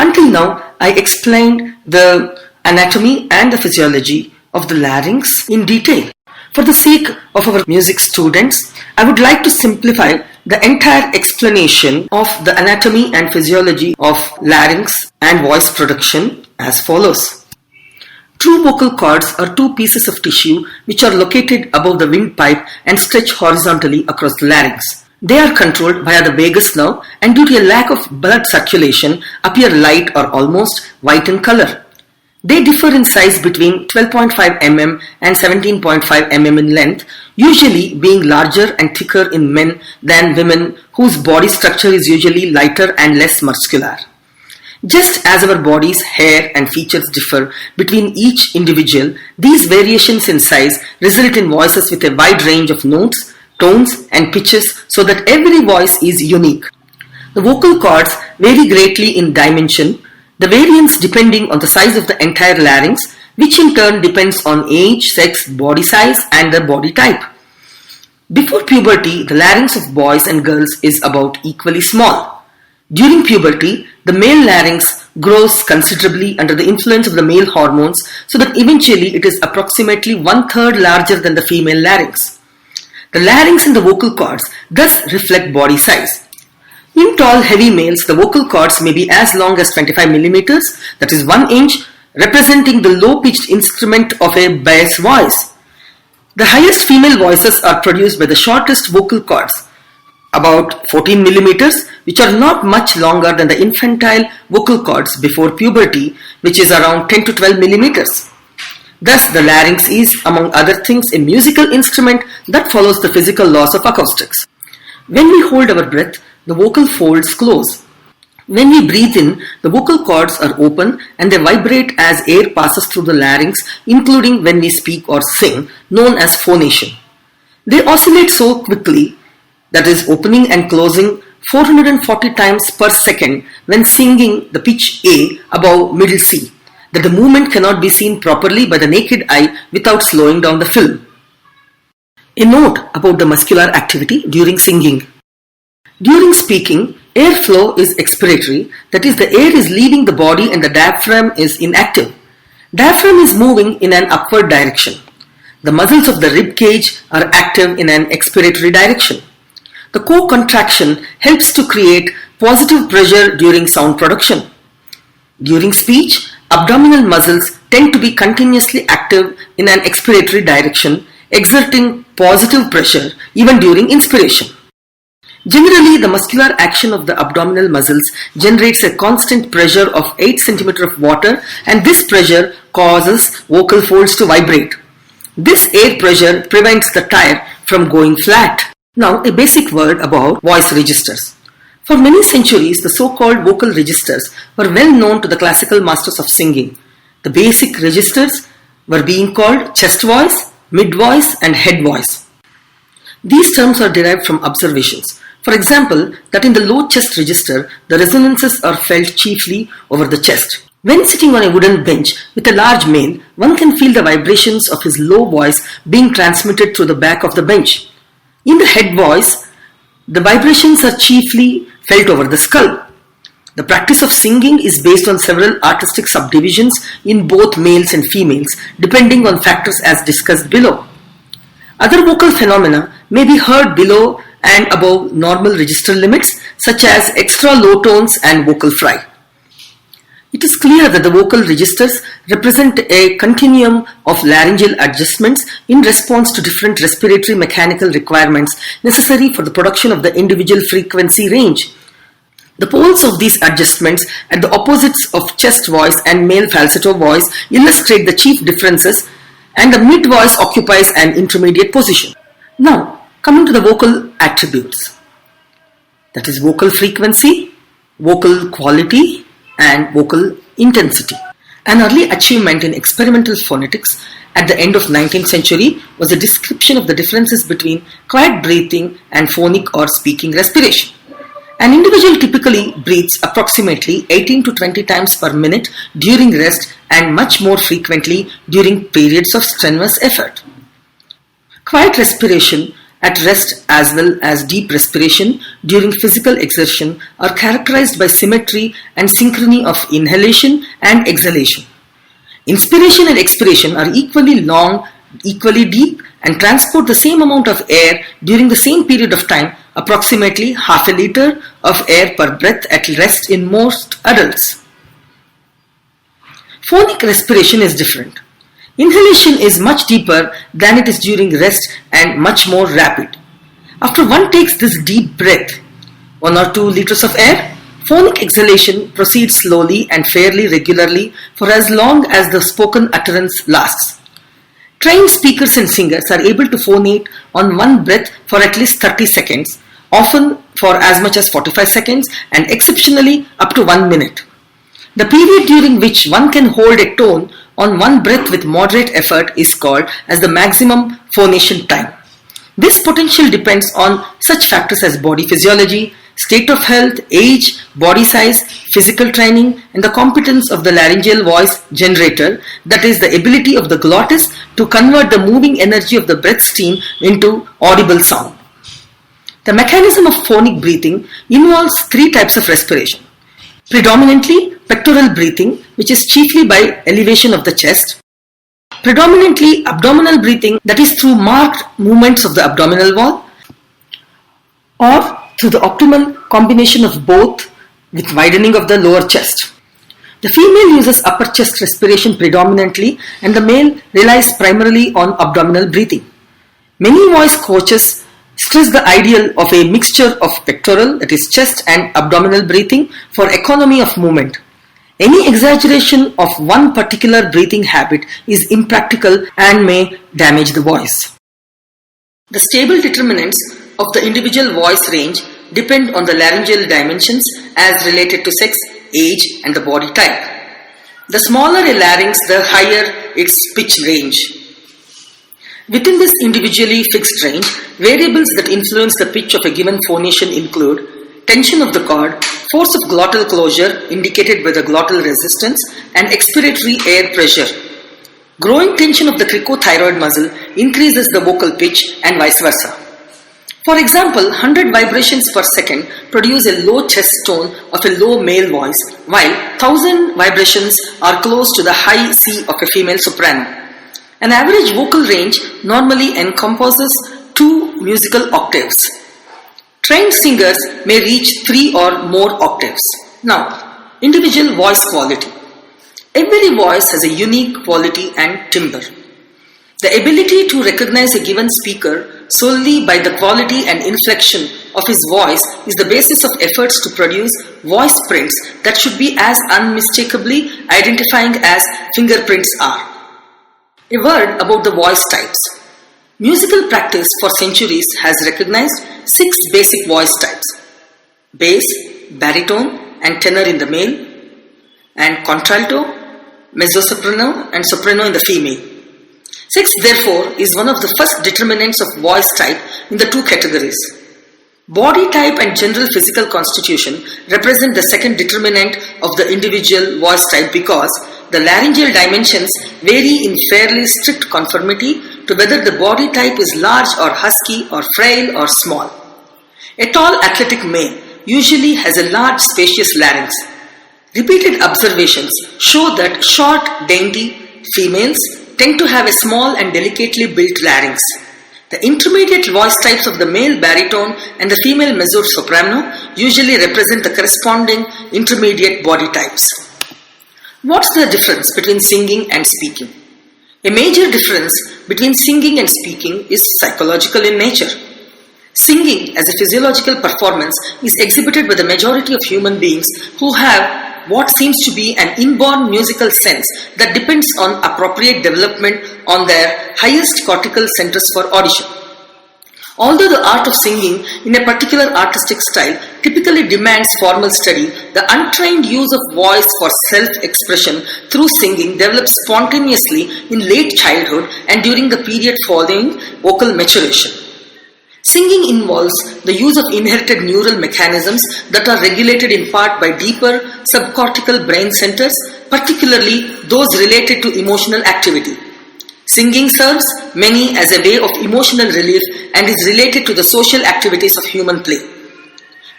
Until now, I explained the anatomy and the physiology of the larynx in detail. For the sake of our music students, I would like to simplify the entire explanation of the anatomy and physiology of larynx and voice production as follows. True vocal cords are two pieces of tissue which are located above the windpipe and stretch horizontally across the larynx. They are controlled via the vagus nerve and due to a lack of blood circulation appear light or almost white in color. They differ in size between 12.5 mm and 17.5 mm in length, usually being larger and thicker in men than women whose body structure is usually lighter and less muscular. Just as our body's hair and features differ between each individual, these variations in size result in voices with a wide range of notes, tones and pitches so that every voice is unique. The vocal cords vary greatly in dimension, the variance depending on the size of the entire larynx, which in turn depends on age, sex, body size and the body type. Before puberty, the larynx of boys and girls is about equally small. During puberty, the male larynx grows considerably under the influence of the male hormones so that eventually it is approximately 1/3 larger than the female larynx. The larynx and the vocal cords thus reflect body size. In tall, heavy males, the vocal cords may be as long as 25 mm, that is 1 inch, representing the low-pitched instrument of a bass voice. The highest female voices are produced by the shortest vocal cords, about 14 mm, which are not much longer than the infantile vocal cords before puberty, which is around 10 to 12 mm. Thus, the larynx is, among other things, a musical instrument that follows the physical laws of acoustics. When we hold our breath, the vocal folds close. When we breathe in, the vocal cords are open and they vibrate as air passes through the larynx, including when we speak or sing, known as phonation. They oscillate so quickly, that is opening and closing 440 times per second when singing the pitch A above middle C, that the movement cannot be seen properly by the naked eye without slowing down the film. A note about the muscular activity during singing. During speaking, airflow is expiratory, that is, the air is leaving the body and the diaphragm is inactive. Diaphragm is moving in an upward direction. The muscles of the rib cage are active in an expiratory direction. The co-contraction helps to create positive pressure during sound production. During speech, abdominal muscles tend to be continuously active in an expiratory direction, exerting positive pressure even during inspiration. Generally, the muscular action of the abdominal muscles generates a constant pressure of 8 cm of water, and this pressure causes vocal folds to vibrate. This air pressure prevents the tire from going flat. Now, a basic word about voice registers. For many centuries, the so-called vocal registers were well known to the classical masters of singing. The basic registers were being called chest voice, mid voice, and head voice. These terms are derived from observations. For example, that in the low chest register, the resonances are felt chiefly over the chest. When sitting on a wooden bench with a large male, one can feel the vibrations of his low voice being transmitted through the back of the bench. In the head voice, the vibrations are chiefly felt over the skull. The practice of singing is based on several artistic subdivisions in both males and females, depending on factors as discussed below. Other vocal phenomena may be heard below and above normal register limits, such as extra low tones and vocal fry. It is clear that the vocal registers represent a continuum of laryngeal adjustments in response to different respiratory mechanical requirements necessary for the production of the individual frequency range. The poles of these adjustments at the opposites of chest voice and male falsetto voice illustrate the chief differences, and the mid voice occupies an intermediate position. Now, coming to the vocal attributes, that is vocal frequency, vocal quality, and vocal intensity. An early achievement in experimental phonetics at the end of 19th century was a description of the differences between quiet breathing and phonic or speaking respiration. An individual typically breathes approximately 18 to 20 times per minute during rest and much more frequently during periods of strenuous effort. Quiet respiration at rest as well as deep respiration during physical exertion are characterized by symmetry and synchrony of inhalation and exhalation. Inspiration and expiration are equally long, equally deep, and transport the same amount of air during the same period of time, approximately half a liter of air per breath at rest in most adults. Phonic respiration is different. Inhalation is much deeper than it is during rest and much more rapid. After one takes this deep breath, 1 or 2 liters of air, phonic exhalation proceeds slowly and fairly regularly for as long as the spoken utterance lasts. Trained speakers and singers are able to phonate on one breath for at least 30 seconds, often for as much as 45 seconds, and exceptionally up to 1 minute. The period during which one can hold a tone on one breath with moderate effort is called as the maximum phonation time. This potential depends on such factors as body physiology, state of health, age, body size, physical training, and the competence of the laryngeal voice generator, that is, the ability of the glottis to convert the moving energy of the breath stream into audible sound. The mechanism of phonic breathing involves 3 types of respiration. Predominantly pectoral breathing, which is chiefly by elevation of the chest. Predominantly abdominal breathing, that is through marked movements of the abdominal wall, or through the optimal combination of both with widening of the lower chest. The female uses upper chest respiration predominantly, and the male relies primarily on abdominal breathing. Many voice coaches stress the ideal of a mixture of pectoral, that is chest, and abdominal breathing for economy of movement. Any exaggeration of one particular breathing habit is impractical and may damage the voice. The stable determinants of the individual voice range depend on the laryngeal dimensions as related to sex, age, and the body type. The smaller a larynx, the higher its pitch range. Within this individually fixed range, variables that influence the pitch of a given phonation include tension of the cord, force of glottal closure indicated by the glottal resistance, and expiratory air pressure. Growing tension of the cricothyroid muscle increases the vocal pitch and vice versa. For example, 100 vibrations per second produce a low chest tone of a low male voice, while 1000 vibrations are close to the high C of a female soprano. An average vocal range normally encompasses 2 musical octaves. Trained singers may reach 3 or more octaves. Now, individual voice quality. Every voice has a unique quality and timbre. The ability to recognize a given speaker solely by the quality and inflection of his voice is the basis of efforts to produce voice prints that should be as unmistakably identifying as fingerprints are. A word about the voice types. Musical practice for centuries has recognized 6 basic voice types: bass, baritone, and tenor in the male, and contralto, mezzo-soprano, and soprano in the female. Sex, therefore, is one of the first determinants of voice type in the 2 categories. Body type and general physical constitution represent the second determinant of the individual voice type because the laryngeal dimensions vary in fairly strict conformity to whether the body type is large or husky or frail or small. A tall athletic male usually has a large spacious larynx. Repeated observations show that short, dainty females tend to have a small and delicately built larynx. The intermediate voice types of the male baritone and the female mezzo-soprano usually represent the corresponding intermediate body types. What's the difference between singing and speaking? A major difference between singing and speaking is psychological in nature. Singing as a physiological performance is exhibited by the majority of human beings who have what seems to be an inborn musical sense that depends on appropriate development on their highest cortical centers for audition. Although the art of singing in a particular artistic style typically demands formal study, the untrained use of voice for self-expression through singing develops spontaneously in late childhood and during the period following vocal maturation. Singing involves the use of inherited neural mechanisms that are regulated in part by deeper subcortical brain centers, particularly those related to emotional activity. Singing serves many as a way of emotional relief and is related to the social activities of human play.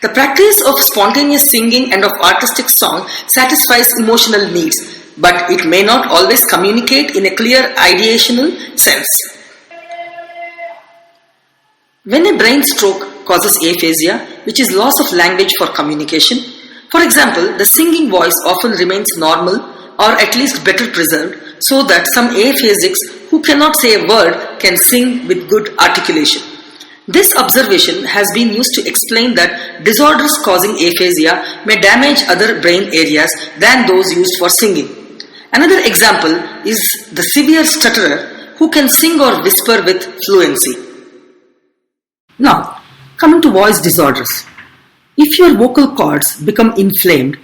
The practice of spontaneous singing and of artistic song satisfies emotional needs, but it may not always communicate in a clear ideational sense. When a brain stroke causes aphasia, which is loss of language for communication, for example, the singing voice often remains normal or at least better preserved so that some aphasics who cannot say a word can sing with good articulation. This observation has been used to explain that disorders causing aphasia may damage other brain areas than those used for singing. Another example is the severe stutterer who can sing or whisper with fluency. Now, coming to voice disorders. If your vocal cords become inflamed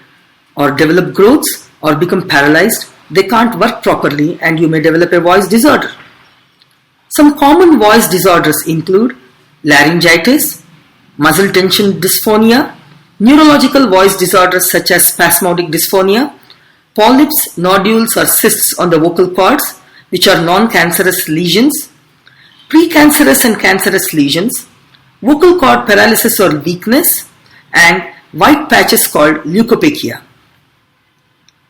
or develop growths or become paralyzed, they can't work properly and you may develop a voice disorder. Some common voice disorders include laryngitis, muscle tension dysphonia, neurological voice disorders such as spasmodic dysphonia, polyps, nodules or cysts on the vocal cords which are non-cancerous lesions, precancerous and cancerous lesions, vocal cord paralysis or weakness, and white patches called leukoplakia.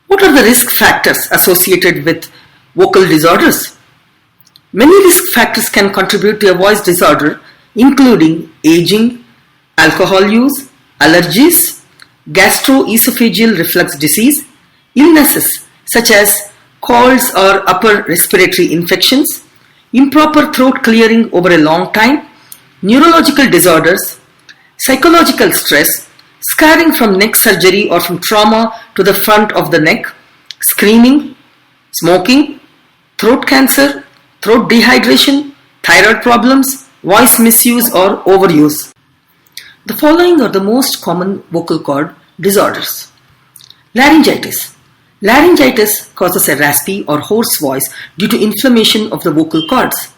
What are the risk factors associated with vocal disorders? Many risk factors can contribute to a voice disorder, including aging, alcohol use, allergies, gastroesophageal reflux disease, illnesses such as colds or upper respiratory infections, improper throat clearing over a long time, neurological disorders, psychological stress, scarring from neck surgery or from trauma to the front of the neck, screaming, smoking, throat cancer, throat dehydration, thyroid problems, voice misuse or overuse. The following are the most common vocal cord disorders. Laryngitis. Laryngitis causes a raspy or hoarse voice due to inflammation of the vocal cords.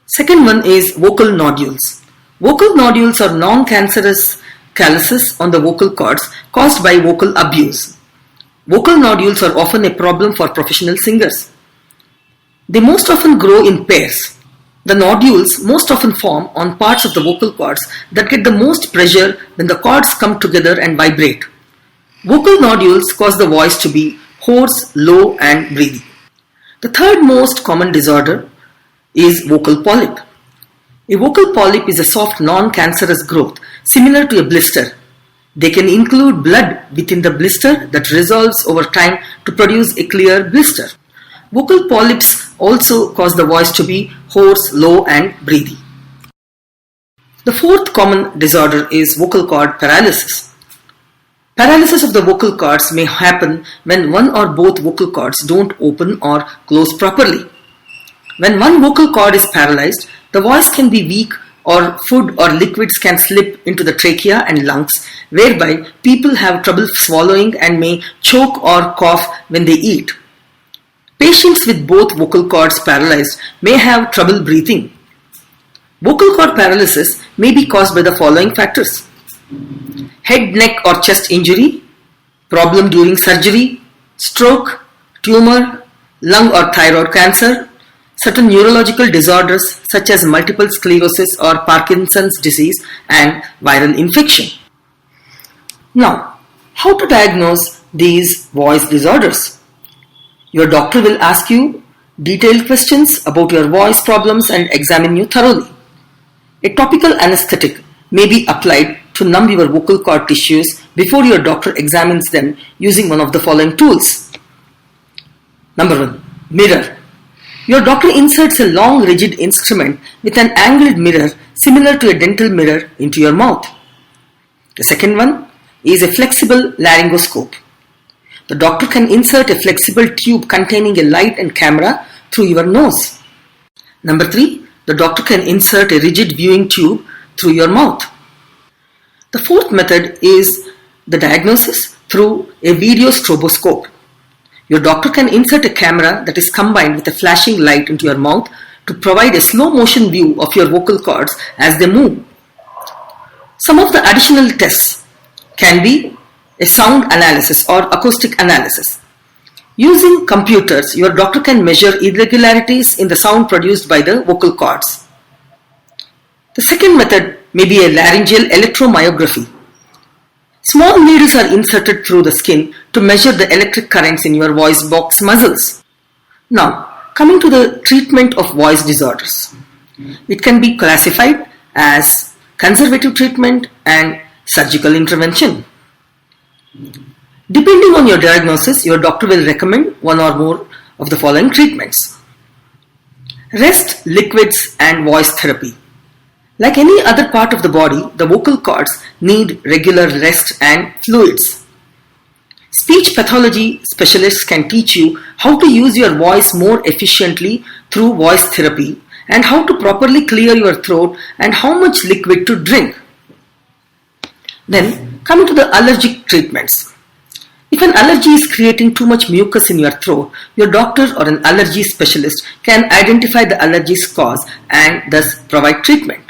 Second one is vocal nodules. Vocal nodules are non-cancerous calluses on the vocal cords caused by vocal abuse. Vocal nodules are often a problem for professional singers. They most often grow in pairs. The nodules most often form on parts of the vocal cords that get the most pressure when the cords come together and vibrate. Vocal nodules cause the voice to be hoarse, low, and breathy. The third most common disorder is vocal polyp. A vocal polyp is a soft non-cancerous growth similar to a blister. They can include blood within the blister that resolves over time to produce a clear blister. Vocal polyps also cause the voice to be hoarse, low, and breathy. The fourth common disorder is vocal cord paralysis. Paralysis of the vocal cords may happen when one or both vocal cords don't open or close properly. When one vocal cord is paralyzed, the voice can be weak or food or liquids can slip into the trachea and lungs, whereby people have trouble swallowing and may choke or cough when they eat. Patients with both vocal cords paralyzed may have trouble breathing. Vocal cord paralysis may be caused by the following factors: head, neck or chest injury, problem during surgery, stroke, tumor, lung or thyroid cancer, certain neurological disorders such as multiple sclerosis or Parkinson's disease, and viral infection. Now, how to diagnose these voice disorders? Your doctor will ask you detailed questions about your voice problems and examine you thoroughly. A topical anesthetic may be applied to numb your vocal cord tissues before your doctor examines them using one of the following tools. Number 1. Mirror. Your doctor inserts a long rigid instrument with an angled mirror similar to a dental mirror into your mouth. The second one is a flexible laryngoscope. The doctor can insert a flexible tube containing a light and camera through your nose. Number 3, the doctor can insert a rigid viewing tube through your mouth. The fourth method is the diagnosis through a video stroboscope. Your doctor can insert a camera that is combined with a flashing light into your mouth to provide a slow motion view of your vocal cords as they move. Some of the additional tests can be a sound analysis or acoustic analysis. Using computers, your doctor can measure irregularities in the sound produced by the vocal cords. The second method may be a laryngeal electromyography. Small needles are inserted through the skin to measure the electric currents in your voice box muscles. Now, coming to the treatment of voice disorders. It can be classified as conservative treatment and surgical intervention. Depending on your diagnosis, your doctor will recommend one or more of the following treatments. Rest, liquids, and voice therapy. Like any other part of the body, the vocal cords need regular rest and fluids. Speech pathology specialists can teach you how to use your voice more efficiently through voice therapy and how to properly clear your throat and how much liquid to drink. Then, coming to the allergic treatments. If an allergy is creating too much mucus in your throat, your doctor or an allergy specialist can identify the allergy's cause and thus provide treatment.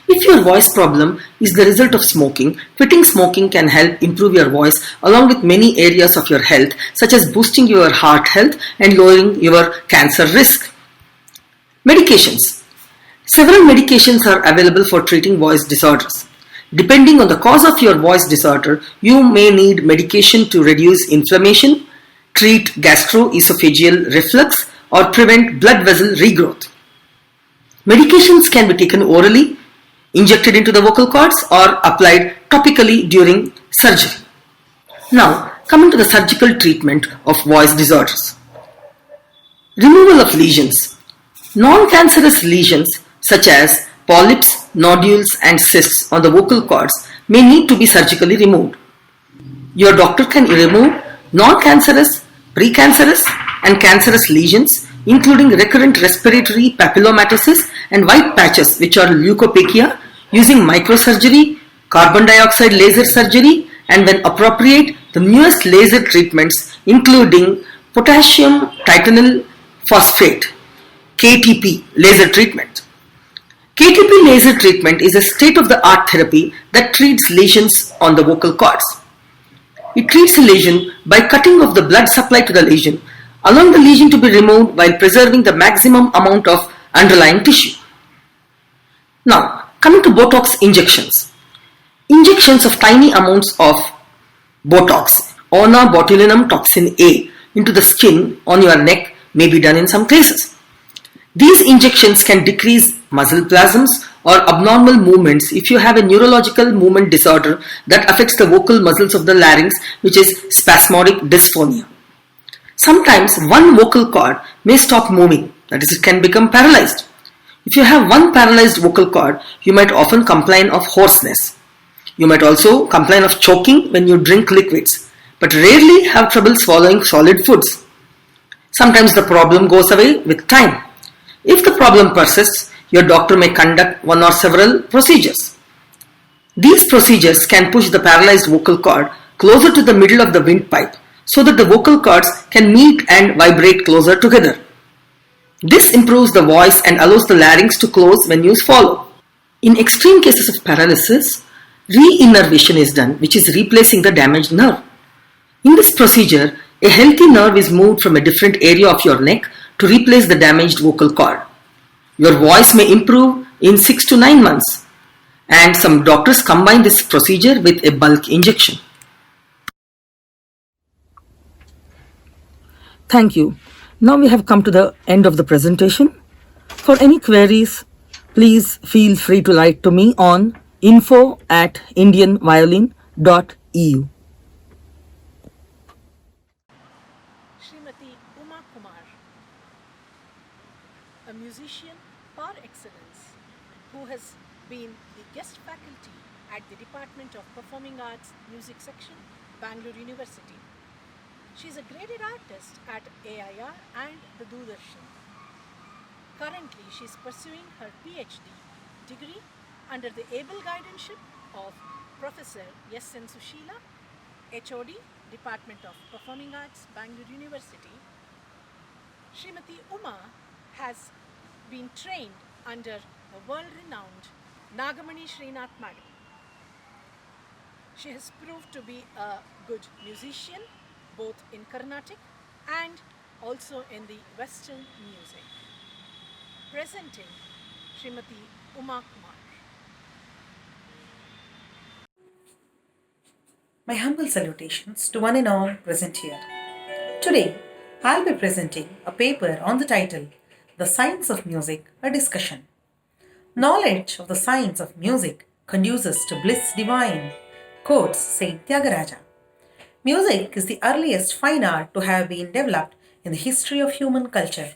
If your voice problem is the result of smoking, quitting smoking can help improve your voice along with many areas of your health such as boosting your heart health and lowering your cancer risk. Medications. Several medications are available for treating voice disorders. Depending on the cause of your voice disorder, you may need medication to reduce inflammation, treat gastroesophageal reflux, or prevent blood vessel regrowth. Medications can be taken orally, injected into the vocal cords, or applied topically during surgery. Now, coming to the surgical treatment of voice disorders. Removal of lesions. Non-cancerous lesions such as polyps, nodules, and cysts on the vocal cords may need to be surgically removed. Your doctor can remove non-cancerous, precancerous, and cancerous lesions, including recurrent respiratory papillomatosis and white patches, which are leukophakia, using microsurgery, carbon dioxide laser surgery, and when appropriate, the newest laser treatments including potassium titanyl phosphate KTP laser treatment. KTP laser treatment is a state-of-the-art therapy that treats lesions on the vocal cords. It treats a lesion by cutting off the blood supply to the lesion, allowing the lesion to be removed while preserving the maximum amount of underlying tissue. Now, coming to Botox injections. Injections of tiny amounts of Botox, Ona botulinum toxin A, into the skin on your neck may be done in some cases. These injections can decrease muscle spasms or abnormal movements if you have a neurological movement disorder that affects the vocal muscles of the larynx, which is spasmodic dysphonia. Sometimes one vocal cord may stop moving, that is, it can become paralyzed. If you have one paralyzed vocal cord, you might often complain of hoarseness. You might also complain of choking when you drink liquids, but rarely have trouble swallowing solid foods. Sometimes the problem goes away with time. If the problem persists, your doctor may conduct one or several procedures. These procedures can push the paralyzed vocal cord closer to the middle of the windpipe so that the vocal cords can meet and vibrate closer together. This improves the voice and allows the larynx to close when you swallow. In extreme cases of paralysis, re-innervation is done, which is replacing the damaged nerve. In this procedure, a healthy nerve is moved from a different area of your neck to replace the damaged vocal cord. Your voice may improve in 6 to 9 months, and some doctors combine this procedure with a bulk injection. Thank you. Now we have come to the end of the presentation. For any queries, please feel free to write to me on info@indianviolin.eu. Srimati Uma Kumar, a musician par excellence who has been the guest faculty at the Department of Performing Arts Music Section, Bangalore University. She is a graded artist at AIR and the Doordarshan. Currently, she is pursuing her PhD degree under the able guardianship of Professor S.N. Sushila, HOD, Department of Performing Arts, Bangalore University. Srimati Uma has been trained under the world-renowned Nagamani Srinath Madam. She has proved to be a good musician, both in Carnatic and also in the Western music. Presenting Srimati Uma Kumar. My humble salutations to one and all present here. Today, I'll be presenting a paper on the title, The Science of Music, a Discussion. Knowledge of the science of music conduces to bliss divine, quotes Saint Tyagaraja. Music is the earliest fine art to have been developed in the history of human culture.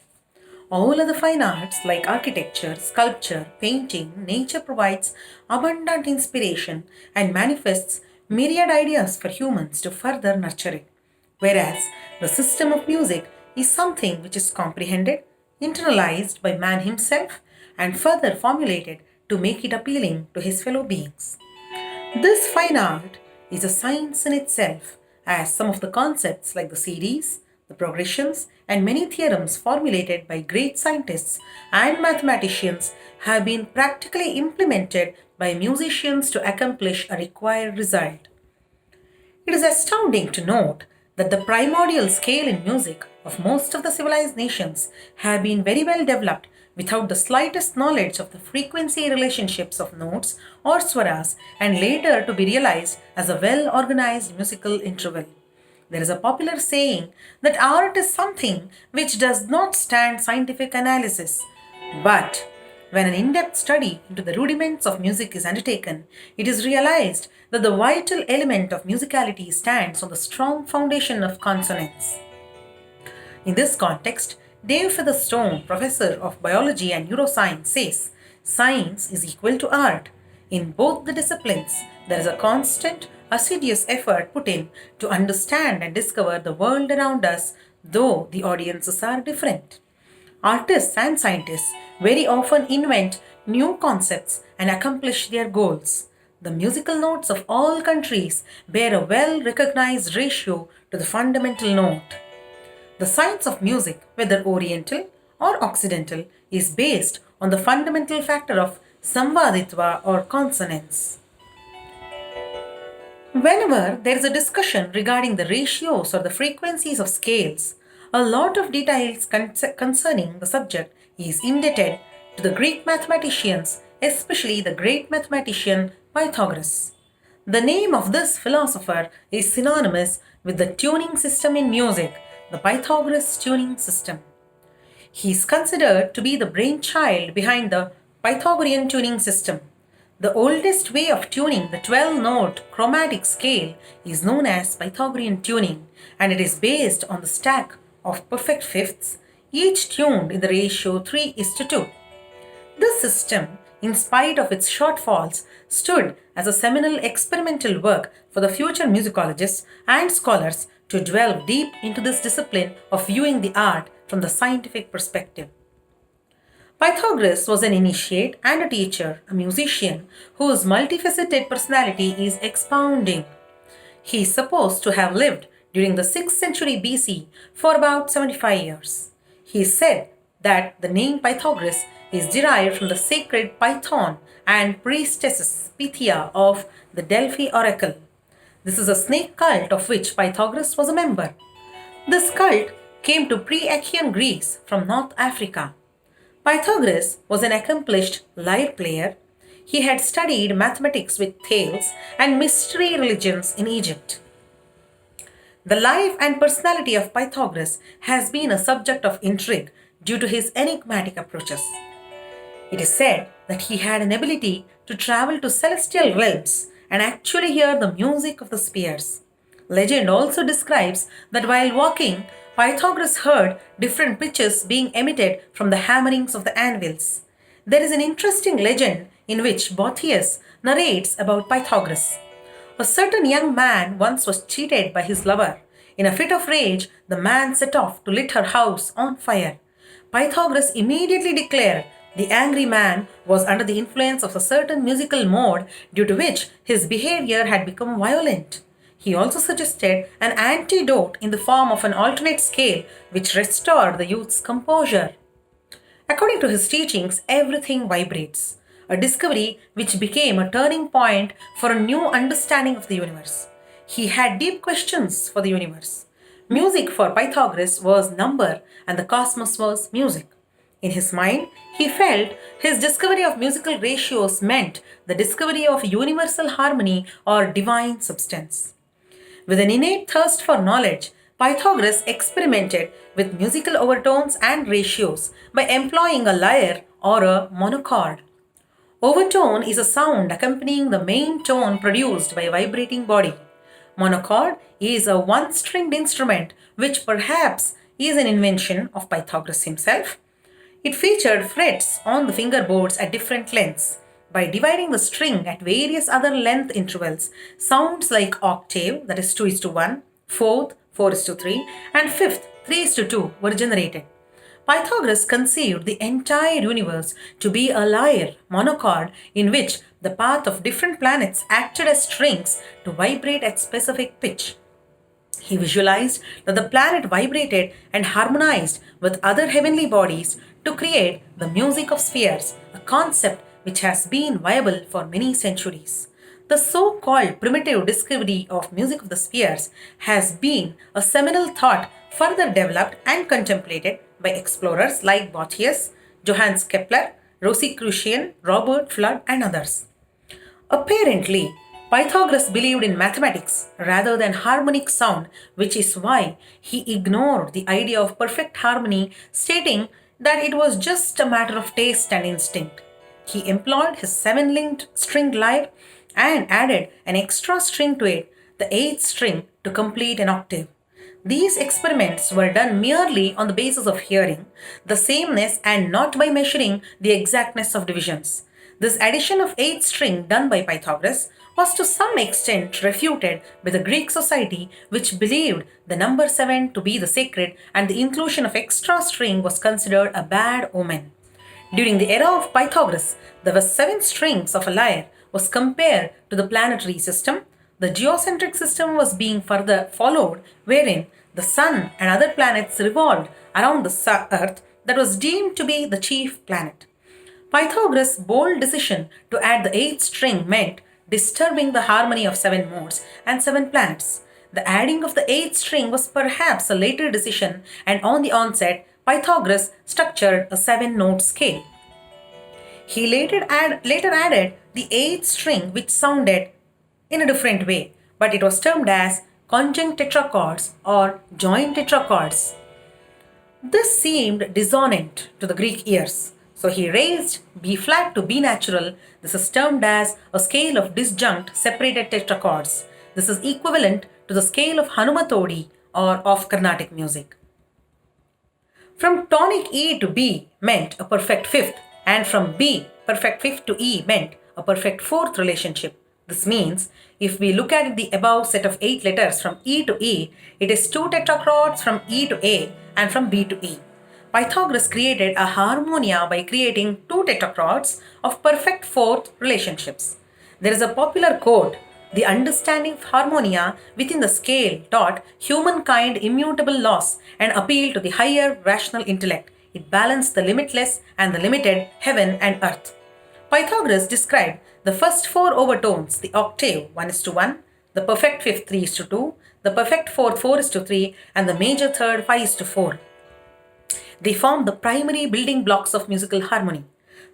All other fine arts like architecture, sculpture, painting, nature provides abundant inspiration and manifests myriad ideas for humans to further nurture it. Whereas the system of music is something which is comprehended, internalized by man himself, and further formulated to make it appealing to his fellow beings. This fine art is a science in itself, as some of the concepts like the series, the progressions, and many theorems formulated by great scientists and mathematicians have been practically implemented by musicians to accomplish a required result. It is astounding to note that the primordial scale in music of most of the civilized nations have been very well developed without the slightest knowledge of the frequency relationships of notes or swaras, and later to be realized as a well-organized musical interval. There is a popular saying that art is something which does not stand scientific analysis, but when an in-depth study into the rudiments of music is undertaken, it is realized that the vital element of musicality stands on the strong foundation of consonants. In this context, Dave Featherstone, professor of biology and neuroscience, says science is equal to art. In both the disciplines, there is a constant, assiduous effort put in to understand and discover the world around us, though the audiences are different. Artists and scientists very often invent new concepts and accomplish their goals. The musical notes of all countries bear a well recognized ratio to the fundamental note. The science of music, whether Oriental or Occidental, is based on the fundamental factor of samvaditva or consonance. Whenever there is a discussion regarding the ratios or the frequencies of scales, a lot of details concerning the subject is indebted to the Greek mathematicians, especially the great mathematician Pythagoras. The name of this philosopher is synonymous with the tuning system in music, the Pythagoras tuning system. He is considered to be the brainchild behind the Pythagorean tuning system. The oldest way of tuning the 12-note chromatic scale is known as Pythagorean tuning, and it is based on the stack of perfect fifths, each tuned in the ratio 3:2. This system, in spite of its shortfalls, stood as a seminal experimental work for the future musicologists and scholars to delve deep into this discipline of viewing the art from the scientific perspective. Pythagoras was an initiate and a teacher, a musician whose multifaceted personality is expounding. He is supposed to have lived during the 6th century BC for about 75 years. He is said that the name Pythagoras is derived from the sacred Python and priestess Pythia of the Delphi oracle. This is a snake cult of which Pythagoras was a member. This cult came to pre-Achaean Greece from North Africa. Pythagoras was an accomplished lyre player. He had studied mathematics with Thales and mystery religions in Egypt. The life and personality of Pythagoras has been a subject of intrigue due to his enigmatic approaches. It is said that he had an ability to travel to celestial realms and actually hear the music of the spheres. Legend also describes that while walking, Pythagoras heard different pitches being emitted from the hammerings of the anvils. There is an interesting legend in which Boethius narrates about Pythagoras. A certain young man once was cheated by his lover. In a fit of rage, the man set off to lit her house on fire. Pythagoras immediately declared the angry man was under the influence of a certain musical mode due to which his behavior had become violent. He also suggested an antidote in the form of an alternate scale which restored the youth's composure. According to his teachings, everything vibrates, a discovery which became a turning point for a new understanding of the universe. He had deep questions for the universe. Music for Pythagoras was number and the cosmos was music. In his mind, he felt his discovery of musical ratios meant the discovery of universal harmony or divine substance. With an innate thirst for knowledge, Pythagoras experimented with musical overtones and ratios by employing a lyre or a monochord. Overtone is a sound accompanying the main tone produced by a vibrating body. Monochord is a one-stringed instrument which perhaps is an invention of Pythagoras himself. It featured frets on the fingerboards at different lengths. By dividing the string at various other length intervals, sounds like octave, that is 2:1, fourth, 4:3, and fifth, 3:2 were generated. Pythagoras conceived the entire universe to be a lyre, monochord, in which the path of different planets acted as strings to vibrate at specific pitch. He visualized that the planet vibrated and harmonized with other heavenly bodies to create the music of spheres, a concept which has been viable for many centuries. The so-called primitive discovery of music of the spheres has been a seminal thought further developed and contemplated by explorers like Boethius, Johannes Kepler, Rosicrucian, Robert Flood, and others. Apparently, Pythagoras believed in mathematics rather than harmonic sound, which is why he ignored the idea of perfect harmony, stating that it was just a matter of taste and instinct. He employed his 7-linked stringed lyre and added an extra string to it, the 8th string, to complete an octave. These experiments were done merely on the basis of hearing the sameness and not by measuring the exactness of divisions. This addition of 8th string done by Pythagoras was to some extent refuted by the Greek society, which believed the number 7 to be the sacred and the inclusion of extra string was considered a bad omen. During the era of Pythagoras, there were 7 strings of a lyre was compared to the planetary system. The geocentric system was being further followed, wherein the sun and other planets revolved around the earth that was deemed to be the chief planet. Pythagoras' bold decision to add the 8th string meant disturbing the harmony of 7 modes and 7 planets. The adding of the 8th string was perhaps a later decision, and on the onset, Pythagoras structured a 7-note scale. He later added the 8th string, which sounded in a different way, but it was termed as conjunct tetrachords or joint tetrachords. This seemed dissonant to the Greek ears, so he raised B flat to B natural. This is termed as a scale of disjunct separated tetrachords. This is equivalent to the scale of Hanumatodi or of Carnatic music. From tonic E to B meant a perfect fifth, and from B, perfect fifth to E meant a perfect fourth relationship. This means if we look at the above set of 8 letters from E to E, it is 2 tetrachords from E to A and from B to E. Pythagoras created a harmonia by creating 2 tetrachords of perfect fourth relationships. There is a popular quote, "The understanding of harmonia within the scale taught humankind immutable laws and appealed to the higher rational intellect. It balanced the limitless and the limited, heaven and earth." Pythagoras described the first 4 overtones, the octave 1:1, the perfect fifth 3:2, the perfect fourth 4:3, and the major third 5:4. They form the primary building blocks of musical harmony.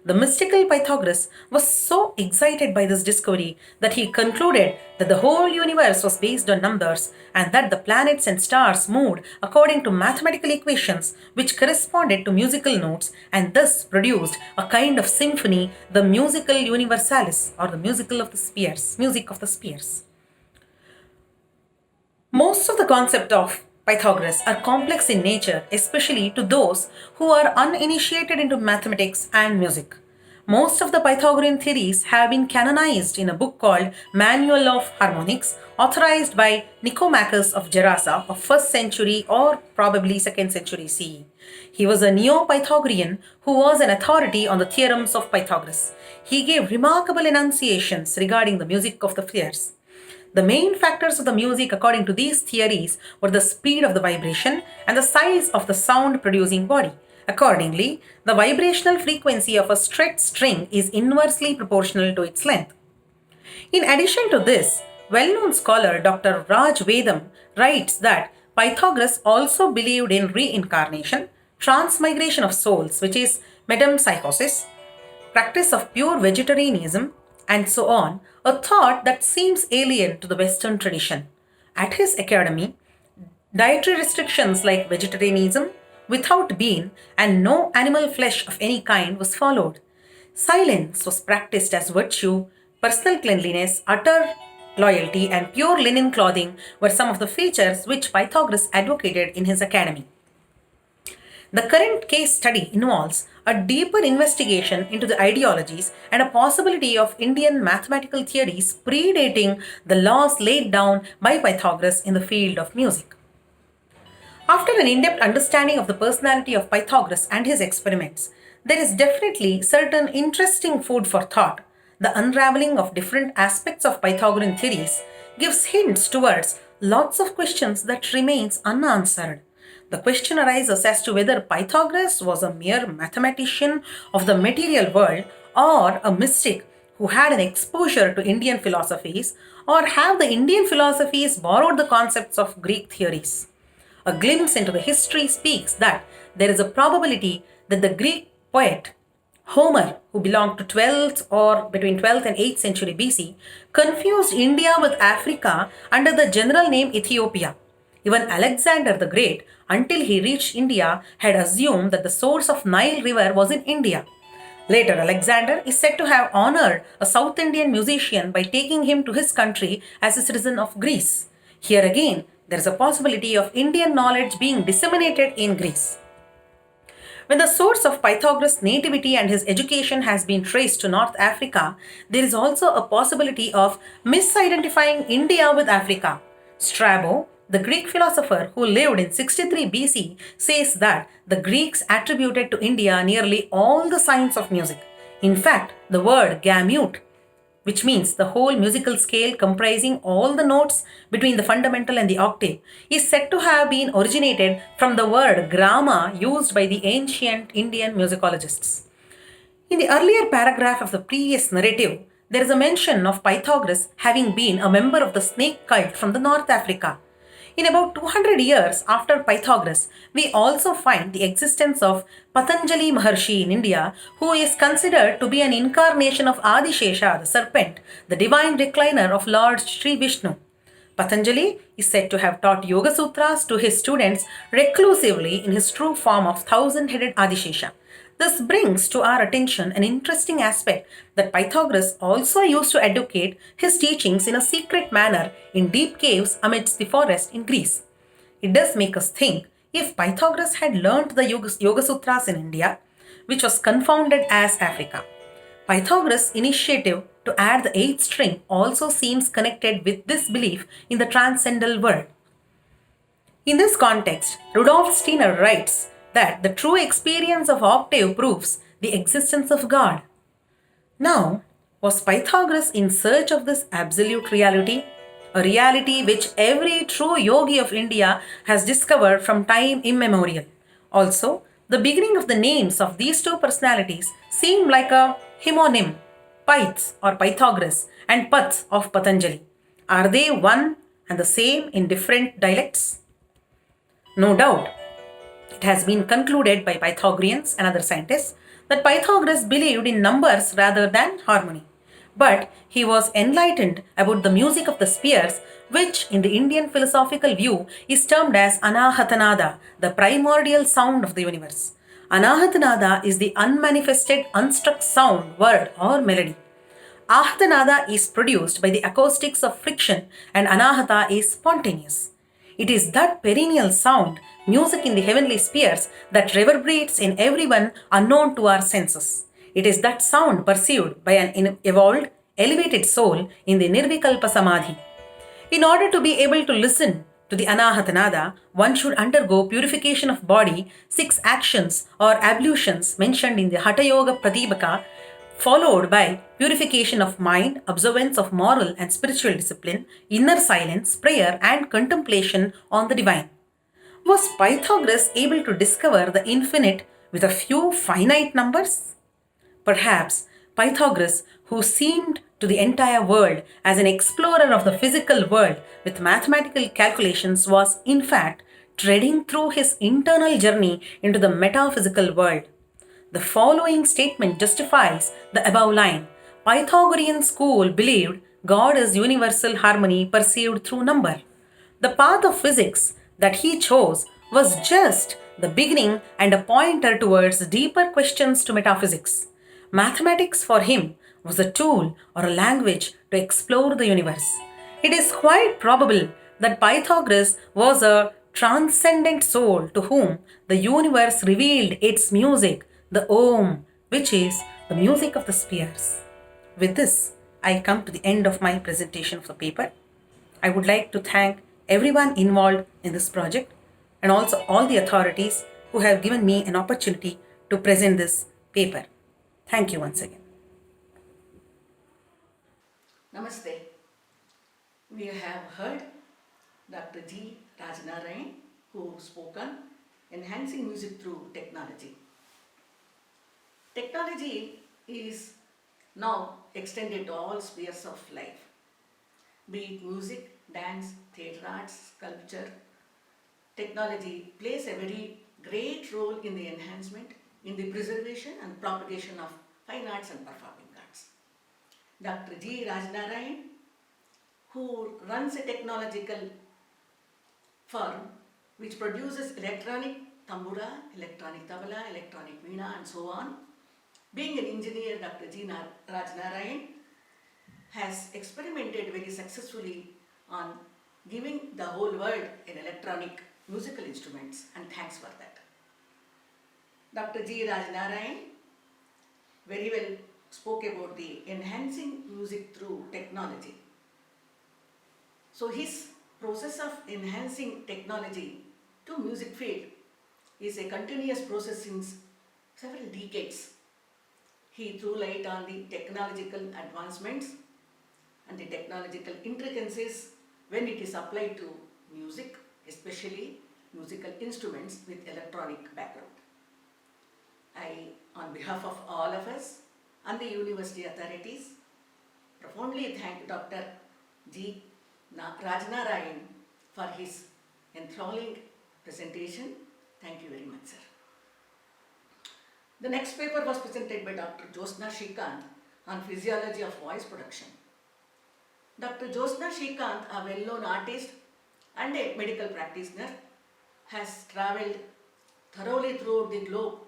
The mystical Pythagoras was so excited by this discovery that he concluded that the whole universe was based on numbers and that the planets and stars moved according to mathematical equations which corresponded to musical notes, and thus produced a kind of symphony, the musical universalis, or the music of the spheres. Most of the concept of Pythagoras are complex in nature, especially to those who are uninitiated into mathematics and music. Most of the Pythagorean theories have been canonized in a book called Manual of Harmonics, authorized by Nicomachus of Gerasa of 1st century or probably 2nd century CE. He was a Neo-Pythagorean who was an authority on the theorems of Pythagoras. He gave remarkable enunciations regarding the music of the spheres. The main factors of the music according to these theories were the speed of the vibration and the size of the sound producing body. Accordingly, the vibrational frequency of a stretched string is inversely proportional to its length. In addition to this, well-known scholar Dr. Raj Vedam writes that Pythagoras also believed in reincarnation, transmigration of souls, which is metempsychosis, practice of pure vegetarianism, and so on, a thought that seems alien to the Western tradition. At his academy, dietary restrictions like vegetarianism, without bean, and no animal flesh of any kind was followed. Silence was practiced as virtue, personal cleanliness, utter loyalty, and pure linen clothing were some of the features which Pythagoras advocated in his academy. The current case study involves a deeper investigation into the ideologies and a possibility of Indian mathematical theories predating the laws laid down by Pythagoras in the field of music. After an in-depth understanding of the personality of Pythagoras and his experiments, there is definitely certain interesting food for thought. The unraveling of different aspects of Pythagorean theories gives hints towards lots of questions that remains unanswered. The question arises as to whether Pythagoras was a mere mathematician of the material world or a mystic who had an exposure to Indian philosophies, or have the Indian philosophies borrowed the concepts of Greek theories. A glimpse into the history speaks that there is a probability that the Greek poet Homer, who belonged to 12th or between 12th and 8th century BC, confused India with Africa under the general name Ethiopia. Even Alexander the Great, until he reached India, had assumed that the source of Nile River was in India. Later, Alexander is said to have honored a South Indian musician by taking him to his country as a citizen of Greece. Here again, there is a possibility of Indian knowledge being disseminated in Greece. When the source of Pythagoras' nativity and his education has been traced to North Africa, there is also a possibility of misidentifying India with Africa. Strabo, The Greek philosopher who lived in 63 BC says that the Greeks attributed to India nearly all the science of music. In fact, the word gamut, which means the whole musical scale comprising all the notes between the fundamental and the octave, is said to have been originated from the word grama used by the ancient Indian musicologists. In the earlier paragraph of the previous narrative, there is a mention of Pythagoras having been a member of the snake cult from the North Africa. In about 200 years after Pythagoras, we also find the existence of Patanjali Maharshi in India, who is considered to be an incarnation of Adishesha, the serpent, the divine recliner of Lord Sri Vishnu. Patanjali is said to have taught Yoga Sutras to his students reclusively in his true form of thousand-headed Adishesha. This brings to our attention an interesting aspect that Pythagoras also used to educate his teachings in a secret manner in deep caves amidst the forest in Greece. It does make us think if Pythagoras had learnt the Yoga Sutras in India, which was confounded as Africa. Pythagoras' initiative to add the eighth string also seems connected with this belief in the transcendental world. In this context, Rudolf Steiner writes that the true experience of octave proves the existence of God. Now, was Pythagoras in search of this absolute reality? A reality which every true yogi of India has discovered from time immemorial. Also, the beginning of the names of these two personalities seem like a homonym, Pyth or Pythagoras and Path of Patanjali. Are they one and the same in different dialects? No doubt, it has been concluded by Pythagoreans and other scientists that Pythagoras believed in numbers rather than harmony. But he was enlightened about the music of the spheres, which in the Indian philosophical view is termed as Anahatanada, the primordial sound of the universe. Anahatanada is the unmanifested, unstruck sound, word, or melody. Ahtanada is produced by the acoustics of friction, and Anahata is spontaneous. It is that perennial sound, music in the heavenly spheres, that reverberates in everyone unknown to our senses. It is that sound perceived by an evolved, elevated soul in the Nirvikalpa Samadhi. In order to be able to listen to the Anahatanada, one should undergo purification of body, 6 actions or ablutions mentioned in the Hatha Yoga Pradipaka, followed by purification of mind, observance of moral and spiritual discipline, inner silence, prayer, and contemplation on the divine. Was Pythagoras able to discover the infinite with a few finite numbers? Perhaps Pythagoras, who seemed to the entire world as an explorer of the physical world with mathematical calculations, was in fact treading through his internal journey into the metaphysical world. The following statement justifies the above line. Pythagorean school believed God is universal harmony perceived through number. The path of physics that he chose was just the beginning and a pointer towards deeper questions to metaphysics. Mathematics for him was a tool or a language to explore the universe. It is quite probable that Pythagoras was a transcendent soul to whom the universe revealed its music, the Om, which is the music of the spheres. With this, I come to the end of my presentation of the paper. I would like to thank everyone involved in this project and also all the authorities who have given me an opportunity to present this paper. Thank you once again. Namaste. We have heard Dr. G. Rajanarayan, who spoke on enhancing music through technology. Technology is now extended to all spheres of life, be it music, dance, theatre arts, sculpture. Technology plays a very great role in the enhancement, in the preservation and propagation of fine arts and performing arts. Dr. G. Rajanarayan, who runs a technological firm which produces electronic tambura, electronic tabla, electronic veena and so on. Being an engineer, Dr. G. Rajanarayan has experimented very successfully on giving the whole world an electronic musical instruments, and thanks for that. Dr. G. Rajanarayan very well spoke about the enhancing music through technology. So his process of enhancing technology to music field is a continuous process since several decades. He threw light on the technological advancements and the technological intricacies when it is applied to music, especially musical instruments with electronic background. I, on behalf of all of us and the university authorities, profoundly thank Dr. G. Rajnarayan for his enthralling presentation. Thank you very much, sir. The next paper was presented by Dr. Jyotsna Srikanth on physiology of voice production. Dr. Jyotsna Srikanth, a well-known artist and a medical practitioner, has travelled thoroughly throughout the globe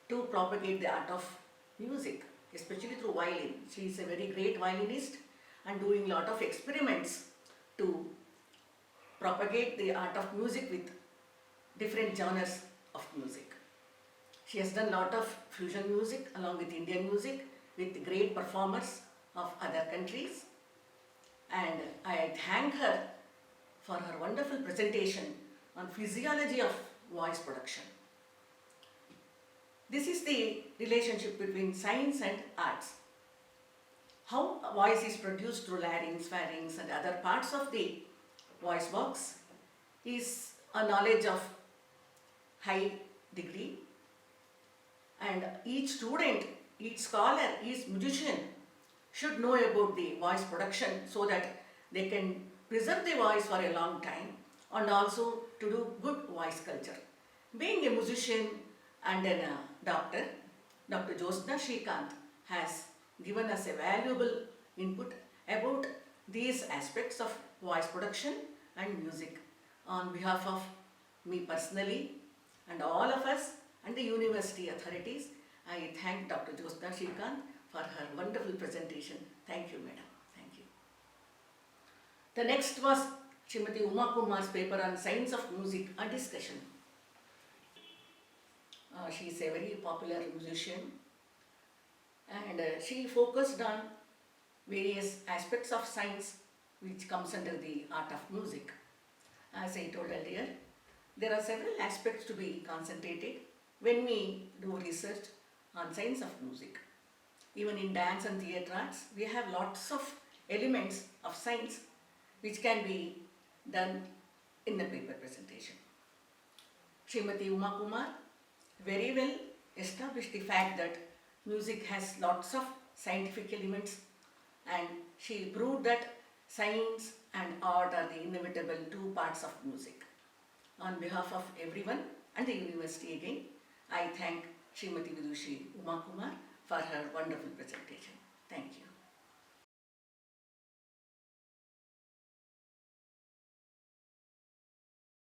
to propagate the art of music, especially through violin. She is a very great violinist and doing a lot of experiments to propagate the art of music with different genres of music. She has done a lot of fusion music along with Indian music with great performers of other countries, and I thank her for her wonderful presentation on physiology of voice production. This is the relationship between science and arts. How a voice is produced through larynx, pharynx and other parts of the voice box is a knowledge of high degree, and each student, each scholar, each musician should know about the voice production so that they can preserve the voice for a long time and also to do good voice culture. Being a musician and a doctor, Dr. Jyotsna Srikanth has given us a valuable input about these aspects of voice production and music. On behalf of me personally and all of us and the university authorities, I thank Dr. Jyotsna Srikanth for her wonderful presentation. Thank you, madam. Thank you. The next was Srimati Uma Kumar's paper on science of music, a discussion. She is a very popular musician, and she focused on various aspects of science which comes under the art of music. As I told earlier, there are several aspects to be concentrated when we do research on science of music. Even in dance and theatre arts, we have lots of elements of science which can be done in the paper presentation. Srimati Uma Kumar very well established the fact that music has lots of scientific elements, and she proved that science and art are the inevitable two parts of music. On behalf of everyone and the university again, I thank Srimati Vidushi Uma Kumar for her wonderful presentation. Thank you.